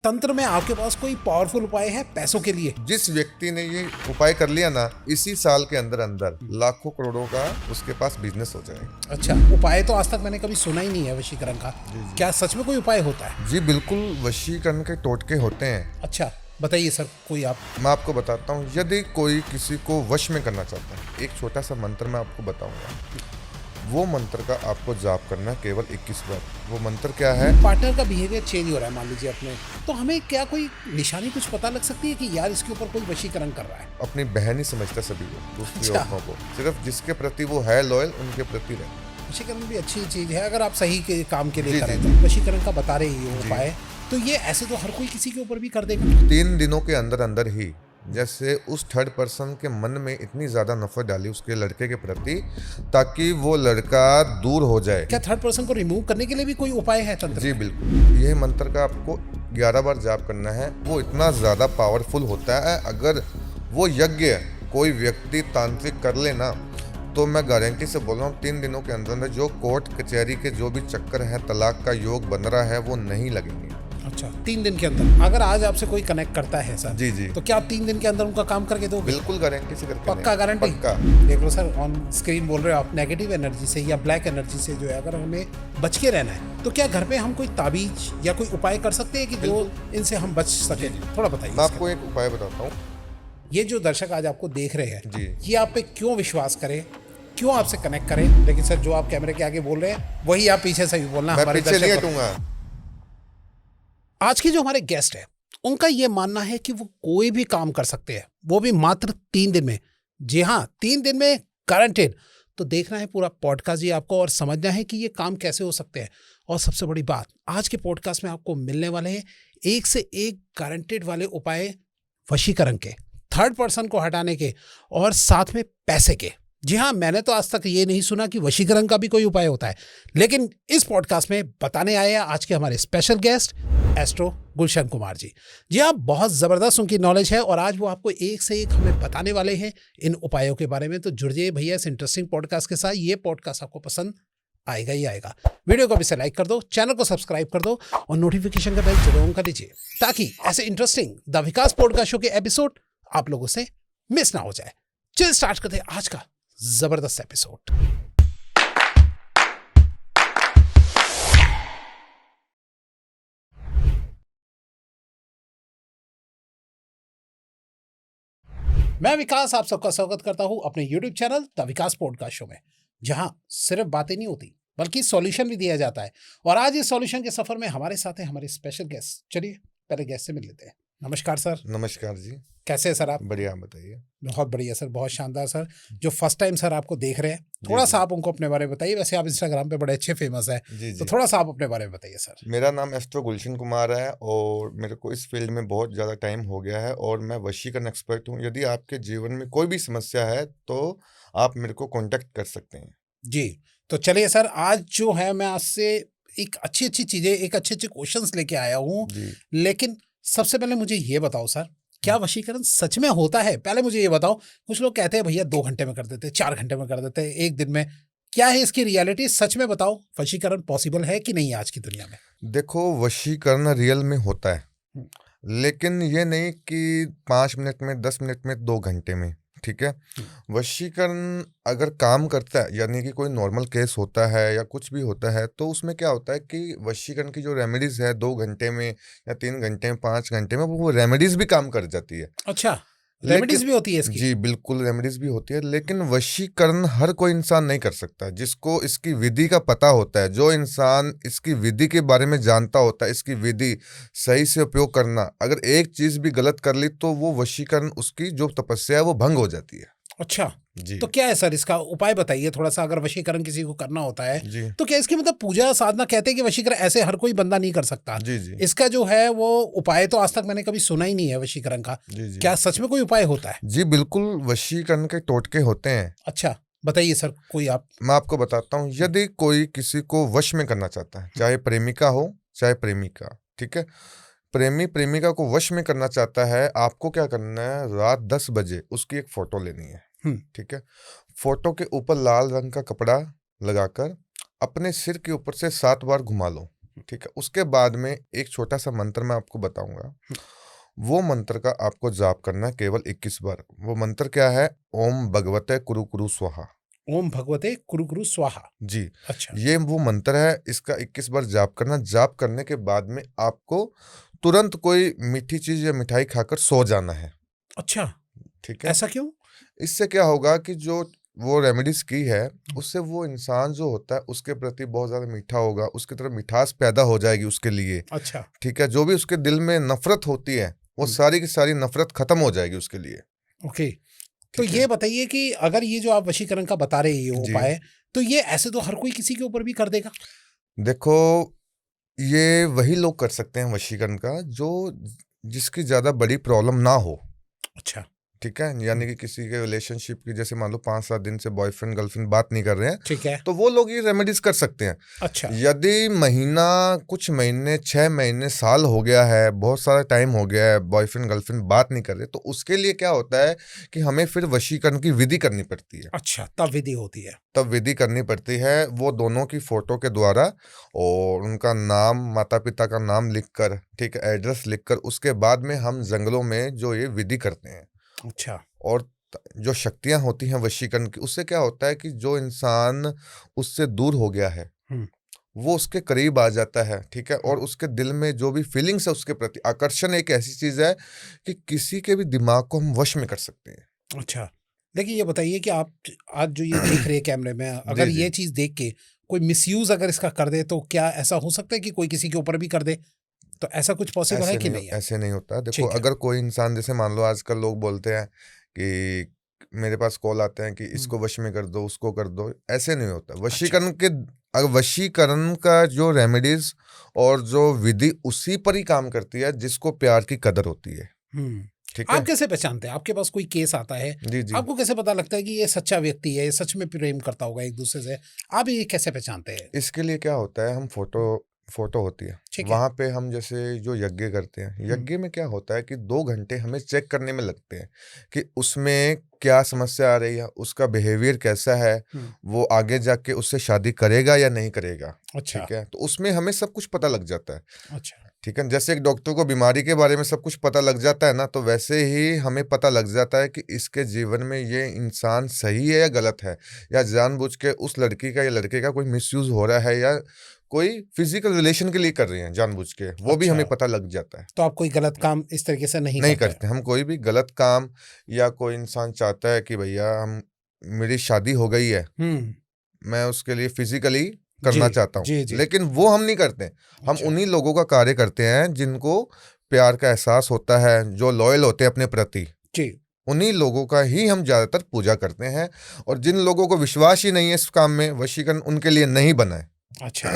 तंत्र में आपके पास कोई पावरफुल उपाय है पैसों के लिए? जिस व्यक्ति ने ये उपाय कर लिया ना, इसी साल के अंदर अंदर लाखों करोड़ों का उसके पास बिजनेस हो जाएगा। अच्छा, उपाय तो आज तक मैंने कभी सुना ही नहीं है वशीकरण का। क्या सच में कोई उपाय होता है? जी बिल्कुल, वशीकरण के टोटके होते हैं। अच्छा, बताइए सर कोई आप। मैं आपको बताता हूँ, यदि कोई किसी को वश में करना चाहता है, एक छोटा सा मंत्र मैं आपको बताऊंगा। वो मंत्र का आपको जाप करना है केवल 21 बार। वो मंत्र क्या है? पार्टनर का बिहेवियर चेंज हो रहा है मान लीजिए अपने, तो हमें क्या कोई निशानी कुछ पता लग सकती है कि यार इसके ऊपर कोई वशीकरण कर रहा है? अपनी बहन ही समझता सभी को, दूसरी अच्छा। औरतों को। सिर्फ जिसके प्रति वो है लॉयल, उनके प्रति रहे। वशीकरण भी अच्छी चीज है अगर आप सही के काम के लिए जी, करें जी, तो। वशीकरण का बता रहे ही हो उपाय, तो ये ऐसे तो हर कोई किसी के ऊपर भी कर देगा। 3 दिनों के अंदर अंदर ही जैसे उस थर्ड पर्सन के मन में इतनी ज्यादा नफरत डाली उसके लड़के के प्रति, ताकि वो लड़का दूर हो जाए। क्या थर्ड पर्सन को रिमूव करने के लिए भी कोई उपाय है तंत्र जी में? बिल्कुल, यह मंत्र का आपको 11 बार जाप करना है। वो इतना ज्यादा पावरफुल होता है, अगर वो यज्ञ कोई व्यक्ति तांत्रिक कर लेना, तो मैं गारंटी से बोल रहा हूँ 3 दिनों के अंदर जो कोर्ट कचहरी के जो भी चक्कर है, तलाक का योग बन रहा है, वो नहीं लगेंगे। अच्छा, 3 दिन के अंदर अगर आज आपसे कोई कनेक्ट करता है सर, जी जी, तो क्या आप 3 दिन के अंदर उनका काम करके दोगे? बिल्कुल गारंटी से करके पक्का देंगे। गारंटी? पक्का। देख लो सर, ऑन स्क्रीन बोल रहे हो आप नेगेटिव एनर्जी से या ब्लैक एनर्जी से जो है अगर हमें बच के रहना है, तो क्या घर पे हम कोई ताबीज या कोई उपाय कर सकते हैं कि जो इनसे हम बच सके? थोड़ा बताइए। मैं आपको एक उपाय बताता हूँ। ये जो दर्शक आज आपको देख रहे हैं, जी। ये आप पे क्यों विश्वास करें, क्यों आपसे कनेक्ट करें? लेकिन सर जो आप कैमरे के आगे बोल रहे हैं वही आप पीछे से भी बोलना। मैं हमारे पीछे नहीं दर्शक हटूंगा। आज के जो हमारे गेस्ट है उनका ये मानना है कि वो कोई भी काम कर सकते हैं, वो भी मात्र 3 दिन में। जी हाँ, 3 दिन में गारंटेड। तो देखना है पूरा पॉडकास्ट ही आपको और समझना है कि ये काम कैसे हो सकते हैं। और सबसे बड़ी बात, आज के पॉडकास्ट में आपको मिलने वाले हैं एक से एक गारंटेड वाले उपाय वशीकरण के, थर्ड पर्सन को हटाने के और साथ में पैसे के। जी हाँ, मैंने तो आज तक ये नहीं सुना कि वशीकरण का भी कोई उपाय होता है, लेकिन इस पॉडकास्ट में बताने आए हैं आज के हमारे special guest astro Gulshan Kumar ji. जी हाँ, बहुत ज़बरदस्त उनकी नॉलेज है और आज वो आपको एक से एक हमें बताने वाले हैं इन उपायों के बारे में। तो जुड़ जाइए भैया इस इंटरेस्टिंग पॉडकास्ट के साथ। ये पॉडकास्ट आपको पसंद आएगा ही आएगा। वीडियो को भी से लाइक कर दो, चैनल को सब्सक्राइब कर दो और नोटिफिकेशन का बेल जरूर ऑन कर दीजिए, ताकि ऐसे interesting the Vikas podcast show के एपिसोड आप लोगों से मिस ना हो जाए। चलिए स्टार्ट करते हैं आज का जबरदस्त एपिसोड। मैं विकास आप सबका स्वागत करता हूं अपने YouTube channel the Vikas podcast show में, जहां सिर्फ बातें नहीं होती बल्कि सॉल्यूशन भी दिया जाता है। और आज इस सॉल्यूशन के सफर में हमारे साथ हैं हमारे स्पेशल गेस्ट। चलिए पहले गेस्ट से मिल लेते हैं। नमस्कार सर। नमस्कार जी। कैसे हैं सर आप? बढ़िया, बताइए। बहुत बढ़िया सर, बहुत शानदार सर। जो फर्स्ट टाइम सर आपको देख रहे हैं, थोड़ा सा आप उनको अपने बारे में बताइए। वैसे आप इंस्टाग्राम पे बड़े अच्छे फेमस है, जी तो जी, थोड़ा सा आप अपने बारे में बताइए सर। मेरा नाम एस्ट्रो गुलशन कुमार है और मेरे को इस फील्ड में बहुत ज़्यादा टाइम हो गया है और मैं वशीकरण एक्सपर्ट हूँ। यदि आपके जीवन में कोई भी समस्या है तो आप मेरे को कांटेक्ट कर सकते हैं। जी, तो चलिए सर, आज जो है मैं आपसे एक अच्छी अच्छी चीजें, एक अच्छे अच्छे क्वेश्चंस लेके आया हूँ। जी। लेकिन सबसे पहले मुझे ये बताओ सर, क्या वशीकरण सच में होता है? पहले मुझे ये बताओ। कुछ लोग कहते हैं भैया 2 घंटे में कर देते हैं, 4 घंटे में कर देते हैं, 1 दिन में। क्या है इसकी रियलिटी? सच में बताओ, वशीकरण पॉसिबल है कि नहीं है आज की दुनिया में? देखो, वशीकरण रियल में होता है, लेकिन ये नहीं कि 5 मिनट में, 10 मिनट में, 2 घंटे में। ठीक है। वशीकरण अगर काम करता है, यानी कि कोई नॉर्मल केस होता है या कुछ भी होता है, तो उसमें क्या होता है कि वशीकरण की जो रेमेडीज है 2 घंटे में या 3 घंटे में, 5 घंटे में, वो रेमेडीज भी काम कर जाती है। अच्छा, रेमेडीज लेकिन भी होती है इसकी? जी बिल्कुल, रेमेडीज भी होती है, लेकिन वशीकरण हर कोई इंसान नहीं कर सकता। जिसको इसकी विधि का पता होता है, जो इंसान इसकी विधि के बारे में जानता होता है, इसकी विधि सही से उपयोग करना, अगर एक चीज भी गलत कर ली तो वो वशीकरण, उसकी जो तपस्या है वो भंग हो जाती है। अच्छा, जी तो क्या है सर इसका उपाय बताइए थोड़ा सा। अगर वशीकरण किसी को करना होता है जी तो क्या इसकी मतलब पूजा साधना, कहते हैं कि वशीकरण ऐसे हर कोई बंदा नहीं कर सकता। जी जी इसका जो है वो उपाय तो आज तक मैंने कभी सुना ही नहीं है वशीकरण का। जी जी क्या सच में कोई उपाय होता है? जी बिल्कुल, वशीकरण के टोटके होते हैं। अच्छा, बताइए सर कोई आप। मैं आपको बताता हूँ, यदि कोई किसी को वश में करना चाहता है, चाहे प्रेमिका हो चाहे प्रेमिका, ठीक है, प्रेमी प्रेमिका को वश में करना चाहता है, आपको क्या करना है, रात 10 बजे उसकी एक फोटो लेनी है। ठीक है। फोटो के ऊपर लाल रंग का कपड़ा लगाकर अपने सिर के ऊपर से 7 बार घुमा लो। ठीक है। उसके बाद में एक छोटा सा मंत्र मैं आपको बताऊंगा, वो मंत्र का आपको जाप करना है केवल 21 बार। वो मंत्र क्या है? ओम भगवते कुरु कुरु स्वाहा। ओम भगवते कुरु कुरु स्वाहा। जी, अच्छा। ये वो मंत्र है, इसका 21 बार जाप करना। जाप करने के बाद में आपको तुरंत कोई मीठी चीज या मिठाई खाकर सो जाना है। अच्छा, ठीक है। ऐसा क्यों? इससे क्या होगा कि जो वो रेमेडीज की है, उससे वो इंसान जो होता है उसके प्रति बहुत ज्यादा मीठा होगा, उसकी तरफ मिठास पैदा हो जाएगी उसके लिए। अच्छा। ठीक है। जो भी उसके दिल में नफरत होती है, वो सारी की सारी नफरत खत्म हो जाएगी उसके लिए। ओके। तो ठीक है ये बताइए कि अगर ये जो आप वशीकरण का बता रहे हैं ये जी। उपाय, तो ये ऐसे तो हर कोई किसी के ऊपर भी कर देगा। देखो, ये वही लोग कर सकते हैं वशीकरण का जो जिसकी ज्यादा बड़ी प्रॉब्लम ना हो। अच्छा। ठीक है। यानी कि किसी के रिलेशनशिप की, जैसे मान लो 5-7 दिन से बॉयफ्रेंड गर्लफ्रेंड बात नहीं कर रहे हैं, ठीक है। तो वो लोग ये रेमेडीज कर सकते हैं। अच्छा। यदि महीना, कुछ महीने, 6 महीने, साल हो गया है, बहुत सारा टाइम हो गया है, बॉयफ्रेंड गर्लफ्रेंड बात नहीं कर रहे, तो उसके लिए क्या होता है कि हमें फिर वशीकरण की विधि करनी पड़ती है। अच्छा, तब विधि होती है। तब विधि करनी पड़ती है, वो दोनों की फोटो के द्वारा, और उनका नाम, माता पिता का नाम लिखकर, ठीक है, एड्रेस लिखकर, उसके बाद में हम जंगलों में जो ये विधि करते हैं। अच्छा। और जो शक्तियां होती हैं वशीकरण की, उससे क्या होता है कि जो इंसान उससे दूर हो गया है, हम्म। वो उसके करीब आ जाता है। ठीक है। और उसके दिल में जो भी फीलिंग्स है उसके प्रति, आकर्षण एक ऐसी चीज है कि किसी के भी दिमाग को हम वश में कर सकते हैं। अच्छा, देखिए ये बताइए कि आप आज जो ये देख रहे हैं कैमरे में, अगर जी जी। ये चीज देख के कोई मिसयूज अगर इसका कर दे, तो क्या ऐसा हो सकता है कि कोई किसी के ऊपर भी कर दे? तो ऐसा कुछ पॉसिबल है कि नहीं है? ऐसे नहीं होता। देखो, ठीक है। अगर कोई इंसान, जैसे मान लो आजकल लोग बोलते हैं कि मेरे पास कॉल आते हैं कि इसको वश में कर दो, उसको कर दो, ऐसे नहीं होता। अच्छा। वशीकरण का जो रेमेडीज और जो विधि उसी पर ही काम करती है जिसको प्यार की कदर होती है। हम्म। ठीक आप है। कैसे पहचानते हैं? आपके पास कोई केस आता है, जी जी। आपको कैसे पता लगता है कि ये सच्चा व्यक्ति है, ये सच में प्रेम करता होगा एक दूसरे से? आप ये कैसे पहचानते हैं? इसके लिए क्या होता है, हम फोटो फोटो होती है, ठीक है। वहां पे हम जैसे जो यज्ञ करते हैं, यज्ञ में क्या होता है कि 2 घंटे हमें चेक करने में लगते हैं कि उसमें क्या समस्या आ रही है, उसका बिहेवियर कैसा है, हम्म। वो आगे जाके उससे शादी करेगा या नहीं करेगा। अच्छा। ठीक है। तो उसमें हमें सब कुछ पता लग जाता है। अच्छा। ठीक है। जैसे एक डॉक्टर को बीमारी के बारे में सब कुछ पता लग जाता है ना, तो वैसे ही हमें पता लग जाता है कि इसके जीवन में ये इंसान सही है या गलत है, या जानबूझ के उस लड़की का या लड़के का कोई मिसयूज हो रहा है, या कोई फिजिकल रिलेशन के लिए कर रहे हैं जानबूझ के, वो भी अच्छा, हमें पता लग जाता है। तो आप कोई गलत काम इस तरीके से नहीं नहीं करते? करते हम कोई भी गलत काम, या कोई इंसान चाहता है कि भैया हम, मेरी शादी हो गई है, हम्म। मैं उसके लिए फिजिकली जी करना चाहता हूँ, जी जी। लेकिन वो हम नहीं करते। हम अच्छा। उन्हीं लोगों का कार्य करते हैं जिनको प्यार का एहसास होता है, जो लॉयल होते हैं अपने प्रति, जी। उन्हीं लोगों का ही हम ज्यादातर पूजा करते हैं। और जिन लोगों को विश्वास ही नहीं है इस काम में, वशीकरण उनके लिए नहीं बना है। अच्छा।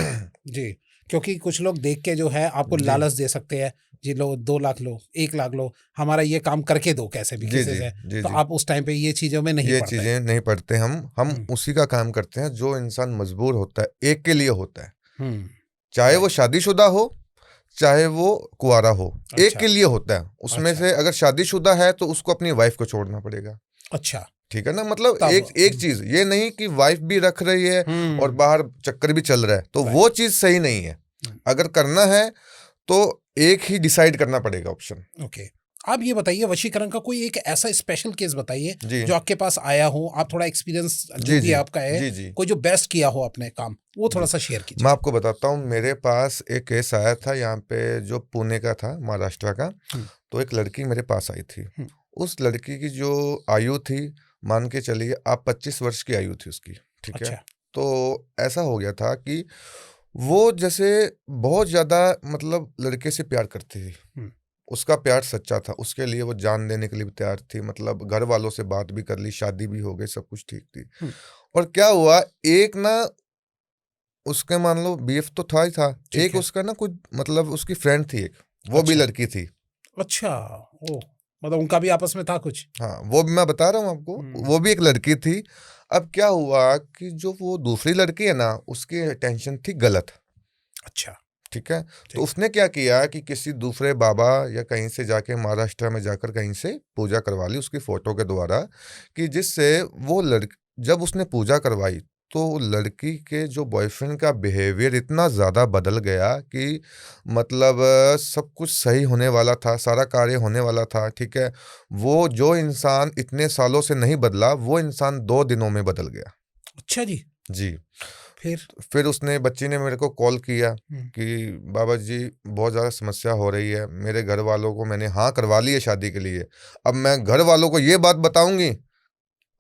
जी, क्योंकि कुछ लोग देख के जो है आपको जी लालच दे सकते हैं, जी लो 2 लाख लो, 1 लाख लो, हमारा ये काम करके दो कैसे भी जी किसी जी। से। जी तो जी। आप उस टाइम पे ये चीजों में नहीं ये पड़ते। चीजें नहीं पढ़ते हम हम्म। उसी का काम करते हैं जो इंसान मजबूर होता है, एक के लिए होता है। हम्म। चाहे वो राइट। शादीशुदा हो, चाहे वो कुआरा हो, एक अच्छा। के लिए होता है। उसमें अच्छा। से अगर शादीशुदा है तो उसको अपनी वाइफ को छोड़ना पड़ेगा। अच्छा। ठीक है ना। मतलब तब एक एक चीज ये नहीं कि वाइफ भी रख रही है और हम्म। बाहर चक्कर भी चल रहा है, तो वो राइट। चीज सही नहीं है। अगर करना है तो एक ही डिसाइड करना पड़ेगा ऑप्शन। ओके। आप ये बताइए, वशीकरण का कोई एक ऐसा स्पेशल केस बताइए जी जो आपके पास आया हो, आप थोड़ा एक्सपीरियंस जो जी भी जी। आपका है, जी जी। कोई जो बेस्ट किया हो अपने काम, वो थोड़ा जी, सा शेयर मैं कीजिए। आपको बताता हूँ। मेरे पास एक केस आया था यहाँ पे, जो पुणे का था, महाराष्ट्र का। हम्म। तो एक लड़की मेरे पास आई थी। हम्म। उस लड़की की जो आयु थी, मान के चलिए आप 25 वर्ष की आयु थी उसकी। ठीक है। अच्छा। तो ऐसा हो गया था कि वो जैसे बहुत ज्यादा, मतलब लड़के से प्यार करती थी। हम्म। उसका प्यार सच्चा था, उसके लिए वो जान देने के लिए भी तैयार थी। मतलब घर वालों से बात भी कर ली, शादी भी हो गई, सब कुछ ठीक थी। हम्म। और क्या हुआ, एक ना, उसके मान लो बीएफ तो था ही था, ठीक एक है। उसका ना कुछ, मतलब उसकी फ्रेंड थी एक, वो भी अच्छा। लड़की थी। अच्छा। ओ, मतलब उनका भी आपस में था कुछ? हाँ, वो भी मैं बता रहा हूँ आपको, हम्म। वो भी एक लड़की थी। अब क्या हुआ कि जो वो दूसरी लड़की है ना, उसकी अटेंशन थी गलत। अच्छा। ठीक है। तो ठीक है। उसने क्या किया कि किसी दूसरे बाबा या कहीं से जाके, महाराष्ट्र में जाकर कहीं से पूजा करवा ली उसकी फोटो के द्वारा, कि जिससे वो लड़की, जब उसने पूजा करवाई तो लड़की के जो बॉयफ्रेंड का बिहेवियर इतना ज़्यादा बदल गया कि मतलब सब कुछ सही होने वाला था, सारा कार्य होने वाला था, ठीक है? वो जो इंसान इतने सालों से नहीं बदला, वो इंसान 2 दिनों में बदल गया। अच्छा जी। जी। फिर? फिर उसने बच्ची ने मेरे को कॉल किया हुँ। कि बाबा जी बहुत ज़्यादा समस्या हो रही है, मेरे घर वालों को मैंने हाँ करवा ली है शादी के लिए। अब मैं घर वालों को ये बात बताऊँगी,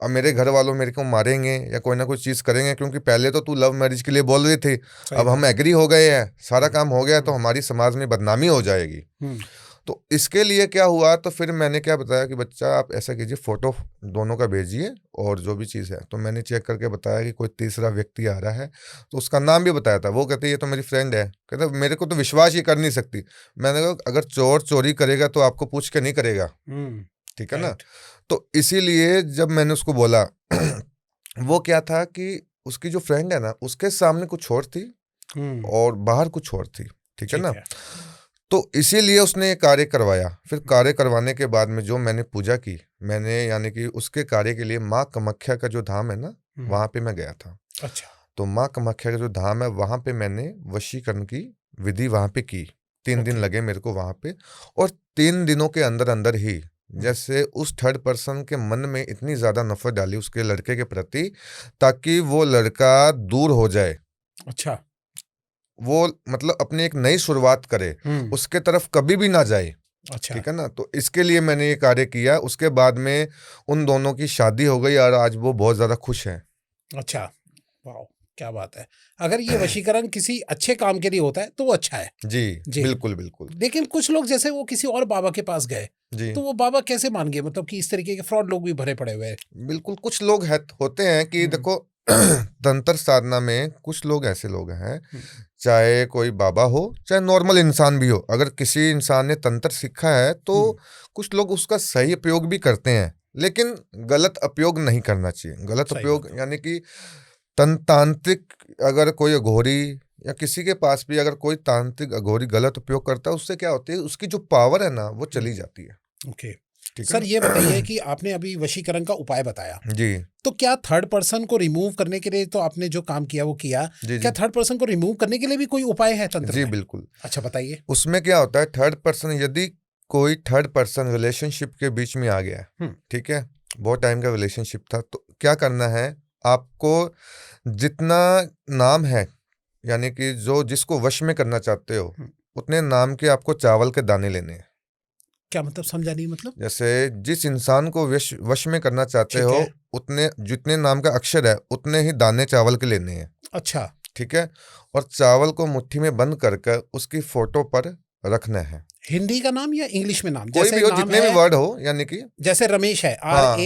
अब मेरे घर वालों मेरे को मारेंगे या कोई ना कोई चीज़ करेंगे, क्योंकि पहले तो तू लव मैरिज के लिए बोल रही थी, सही अब हम बात। एग्री हो गए हैं, सारा हुँ, काम हो गया, तो हुँ, हमारी समाज में बदनामी हो जाएगी। हुँ। तो इसके लिए क्या हुआ, तो फिर मैंने क्या बताया कि बच्चा आप ऐसा कीजिए, फ़ोटो दोनों का भेजिए और जो भी चीज़ है। तो मैंने चेक करके बताया कि कोई तीसरा व्यक्ति आ रहा है, तो उसका नाम भी बताया था। वो कहती है ये तो मेरी फ्रेंड है। कहता मेरे को तो विश्वास ही कर नहीं सकती। मैंने कहा अगर चोर चोरी करेगा तो आपको पूछ के नहीं करेगा, हुँ, ठीक है ना? राइट। तो इसीलिए जब मैंने उसको बोला वो क्या था कि उसकी जो फ्रेंड है ना, उसके सामने कुछ और थी हुँ, और बाहर कुछ और थी, ठीक है ठीक ना? है। तो इसीलिए उसने ये कार्य करवाया। फिर कार्य करवाने के बाद में जो मैंने पूजा की, मैंने यानी कि उसके कार्य के लिए माँ कामाख्या का जो धाम है ना, हुँ, वहाँ पे मैं गया था। अच्छा, तो माँ कामाख्या का जो धाम है, वहाँ पे मैंने वशीकरण की विधि वहाँ पे की। 3 दिन ओके। लगे मेरे को वहाँ पे, और 3 दिनों के अंदर-अंदर ही हुँ, जैसे उस थर्ड पर्सन के मन में इतनी ज़्यादा नफ़रत डाली उसके लड़के के प्रति, ताकि वो लड़का दूर हो जाए। अच्छा। वो मतलब अपनी एक नई शुरुआत करे, हुँ, उसके तरफ कभी भी ना जाए। अच्छा, ठीक है ना? तो इसके लिए मैंने ये कार्य किया। उसके बाद में उन दोनों की शादी हो गई और आज वो बहुत ज़्यादा खुश हैं। अच्छा। वॉव! क्या बात है। अगर ये वशीकरण किसी अच्छे काम के लिए होता है, तो वो अच्छा है। जी, जी। बिल्कुल, बिल्कुल। लेकिन कुछ लोग जैसे वो किसी और बाबा के पास गए, जी, तो वो बाबा कैसे मान गए? मतलब कि इस तरीके के फ्रॉड लोग भी भरे पड़े हुए हैं। बिल्कुल कुछ लोग है होते हैं कि हुँ, देखो तंत्र साधना में कुछ लोग ऐसे लोग हैं, हुँ, चाहे कोई बाबा हो, चाहे नॉर्मल इंसान भी हो। अगर किसी इंसान ने तंत्र सीखा है, हुँ, तो कुछ लोग उसका सही उपयोग भी करते हैं, लेकिन गलत उपयोग नहीं करना चाहिए। गलत सही उपयोग बात है। यानी कि तांत्रिक, अगर कोई अघोरी या किसी के पास भी अगर कोई तांत्रिक अघोरी गलत उपयोग करता है, उससे क्या होती है, उसकी जो पावर है ना, वो हुँ, चली जाती है। ओके। ठीक है सर ना? ये बताइए कि आपने अभी वशीकरण का उपाय बताया, जी, तो क्या थर्ड पर्सन को रिमूव करने के लिए तो आपने जो काम किया वो किया, जी, क्या जी। थर्ड पर्सन को रिमूव करने के लिए भी कोई उपाय है तंत्र जी, में? बिल्कुल। अच्छा बताइए। उसमें क्या होता है, थर्ड पर्सन यदि कोई थर्ड पर्सन रिलेशनशिप के बीच में आ गया है, हुँ, ठीक है? बहुत टाइम का रिलेशनशिप था, तो क्या करना है, आपको जितना नाम है, यानी कि जो जिसको वश में करना चाहते हो, हुँ, उतने नाम के आपको चावल के दाने लेने हैं। क्या मतलब समझा नहीं मतलब? जैसे जिस इंसान को वश वश में करना चाहते ठीक हो, है। उतने जितने नाम का अक्षर है, उतने ही दाने चावल के लेने हैं, अच्छा, ठीक है? और चावल को मुट्ठी में बंद कर कर उसकी फ़ोटो पर रखना है। हिंदी का नाम या इंग्लिश में नाम? कोई जैसे भी हो, नाम जितने भी है, वर्ड हो, यानी कि जैसे रमेश है, हाँ,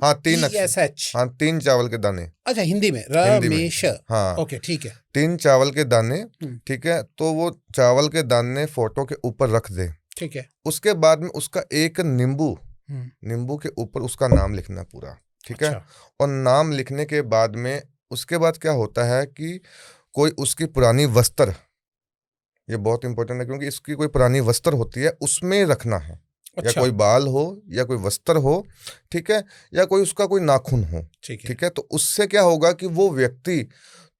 हाँ, 3 अक्षर, RAMESH। हाँ, 3 चावल के दाने, अच्छा हिंदी में हिंदी में, रमेश। हाँ, ओके ठीक है। 3 चावल के दाने, हुँ, ठीक है? तो वो चावल के दाने फ़ोटो के ऊपर रख दें। ठीक है। उसके बाद में उसका एक नींबू, हुँ, नींबू के ऊपर उसका नाम लिखना पूरा, ठीक है? अच्छा, और नाम लिखने के बाद में उसके बाद क्या होता है कि कोई उसकी पुरानी वस्त्र, ये बहुत इंपॉर्टेंट है क्योंकि इसकी कोई पुरानी वस्त्र होती है, उसमें रखना है। या अच्छा, कोई बाल हो या कोई वस्त्र हो, ठीक है? या कोई उसका कोई नाखून हो, ठीक है। ठीक है? तो उससे क्या होगा कि वो व्यक्ति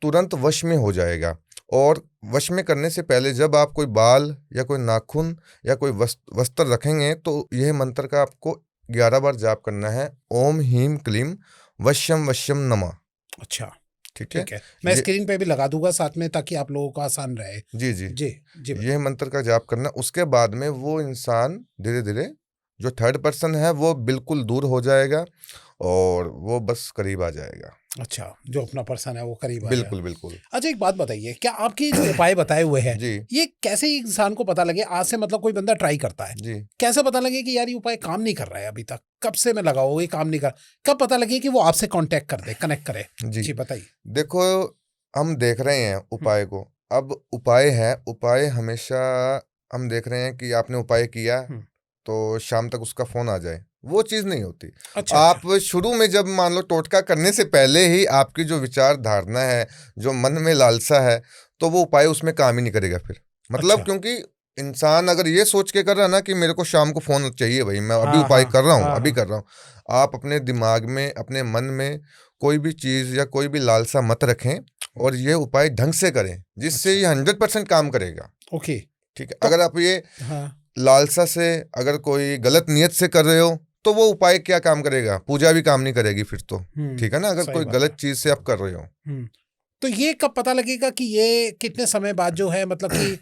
तुरंत वश में हो जाएगा। और वश में करने से पहले जब आप कोई बाल या कोई नाखून या कोई वस्त्र रखेंगे, तो यह मंत्र का आपको 11 बार जाप करना है। ओम ह्रीं क्लीं वश्यम वश्यम नमः, अच्छा, ठीक है? ठीक है। मैं ये स्क्रीन पे भी लगा दूँगा साथ में ताकि आप लोगों को आसान रहे। जी, जी। जी, जी ये बताइए। मंत्र का जाप करना, उसके बाद में वो इंसान धीरे-धीरे, जो थर्ड पर्सन है, वो बिल्कुल दूर हो जाएगा और वो बस करीब आ जाएगा। अच्छा, जो अपना पर्सन है वो करीब आ जाए। बिल्कुल, बिल्कुल। अच्छा एक बात बताइए, क्या आपके ये जो उपाय बताए हुए हैं, जी, ये कैसे इंसान को पता लगे आज से मतलब कोई बंदा ट्राई करता है, जी, कैसे पता लगे कि यार ये उपाय काम नहीं कर रहा है अभी तक? कब से मैं लगा हुआ ये काम नहीं कर, कब पता लगे कि वो आपसे कॉन्टैक्ट कर दे, कनेक्ट करे? जी। जी बताइए। देखो, हम देख रहे हैं हुँ, उपाय को। अब उपाय है, उपाय हमेशा हम देख रहे हैं कि आपने उपाय किया, हुँ। तो शाम तक उसका फ़ोन आ जाए, वो चीज़ नहीं होती। अच्छा, अच्छा। आप शुरू में जब मान लो टोटका करने से पहले ही आपकी जो विचार धारणा है, जो मन में लालसा है, तो वो उपाय उसमें काम ही नहीं करेगा फिर। मतलब अच्छा। क्योंकि इंसान अगर ये सोच के कर रहा है ना कि मेरे को शाम को फ़ोन चाहिए भई, मैं अभी हाँ, उपाय हाँ। कर रहा हूँ, हाँ, अभी हाँ। कर रहा हूँ। आप अपने दिमाग में, अपने मन में कोई भी चीज या कोई भी लालसा मत रखें और ये उपाय ढंग से करें जिससे ये 100% काम करेगा। ओके। ठीक है, तो अगर आप ये हाँ। लालसा से अगर कोई गलत नियत से कर रहे हो तो वो उपाय क्या काम करेगा, पूजा भी काम नहीं करेगी फिर तो। ठीक है ना, अगर सही कोई बात गलत है। चीज से आप कर रहे हो। तो ये कब पता लगेगा कि ये कितने समय बाद जो है, मतलब कि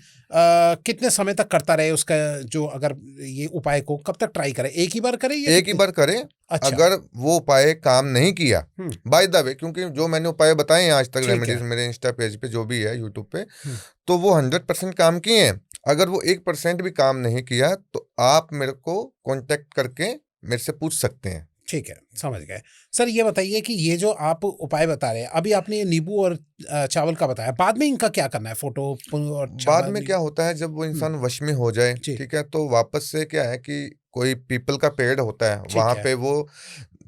कितने समय तक करता रहे उसका, जो अगर ये उपाय को कब तक ट्राई करे, एक ही बार करे या एक ही कितने? बार करें। अच्छा। अगर वो उपाय काम नहीं किया, हम्म। बाय द वे, क्योंकि जो मैंने उपाय बताए हैं आज तक ठीक रेमेडीज है। मेरे इंस्टा पेज पे जो भी है यूट्यूब पे, हम्म। तो वो 100% काम किए हैं। अगर वो 1% भी काम नहीं किया तो आप मेरे को कांटेक्ट करके मेरे से पूछ सकते हैं। ठीक है, समझ गए। सर ये बताइए कि ये जो आप उपाय बता रहे हैं, अभी आपने ये नींबू और चावल का बताया, बाद में इनका क्या करना है, फोटो और बाद चावल में क्या होता है, जब वो इंसान वश में हो जाए, जी। ठीक है, तो वापस से क्या है कि कोई पीपल का पेड़ होता है, ठीक वहां है। पे वो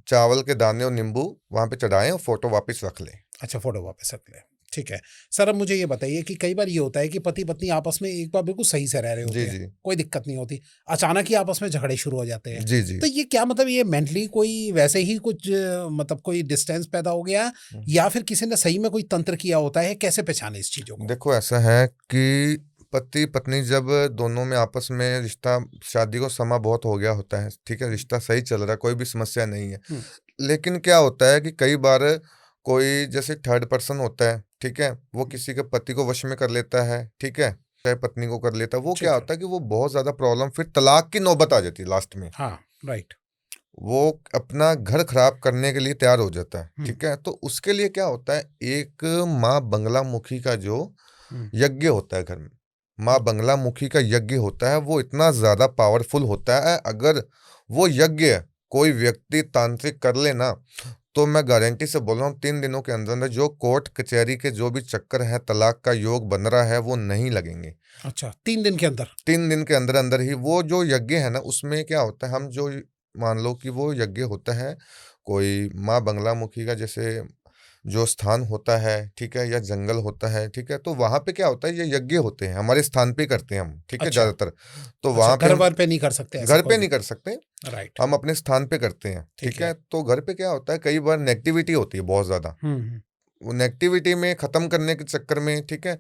चावल के दाने और नींबू वहां पे चढ़ाएं और फोटो वापस रख लें। अच्छा, फोटो वापस रख ले। ठीक है। सर अब मुझे ये बताइए कि कई बार ये होता है कि पति पत्नी आपस में एक बार बिल्कुल सही से रह रहे जी होते हैं, जी कोई दिक्कत नहीं होती, अचानक ही आपस में झगड़े शुरू हो जाते हैं। जी जी। तो ये क्या मतलब, ये मेंटली कोई वैसे ही कुछ मतलब कोई डिस्टेंस पैदा हो गया, या फिर किसी ने सही में कोई तंत्र किया होता है? कैसे पहचाने इस चीजों को? देखो ऐसा है कि पति पत्नी जब दोनों में आपस में रिश्ता, शादी को समा बहुत हो गया होता है, ठीक है, रिश्ता सही चल रहा है, कोई भी समस्या नहीं है, हम्म। लेकिन क्या होता है कि कई बार कोई जैसे थर्ड पर्सन होता है, ठीक है, वो किसी के पति को वश में कर लेता है, ठीक है, चाहे पत्नी को कर लेता है, वो क्या ठीक है। होता है कि वो बहुत ज्यादा प्रॉब्लम, फिर तलाक की नौबत आ जाती है लास्ट में। हाँ। राइट। वो अपना घर खराब करने के लिए तैयार हो जाता है, हम्म। ठीक है, तो उसके लिए क्या होता है, एक माँ बंगला मुखी का जो हम्म। यज्ञ होता है घर में, माँ बंगला मुखी का यज्ञ होता है, वो इतना ज्यादा पावरफुल होता है। अगर वो यज्ञ कोई व्यक्ति तांत्रिक कर लेना, तो मैं गारंटी से बोल रहा हूँ 3 दिनों के अंदर अंदर जो कोर्ट कचहरी के जो भी चक्कर है, तलाक का योग बन रहा है, वो नहीं लगेंगे। अच्छा, 3 दिन के अंदर? 3 दिन के अंदर अंदर ही वो जो यज्ञ है ना, उसमें क्या होता है, हम जो मान लो कि वो यज्ञ होता है कोई माँ बंगला मुखी का, जैसे जो स्थान होता है, ठीक है, या जंगल होता है, ठीक है, तो वहां पे क्या होता है, ये यज्ञ होते हैं हमारे स्थान पे करते हैं हम, ठीक है, अच्छा। ज्यादातर। तो अच्छा, वहां पे घर हम वर पे नहीं कर सकते ऐसा घर कोई पे भी? नहीं कर सकते, राइट। हम अपने स्थान पे करते हैं, ठीक ठीक है। है। तो घर पे क्या होता है, कई बार नेगेटिविटी होती है बहुत ज्यादा, हम्म। वो नेगेटिविटी में खत्म करने के चक्कर में, ठीक है,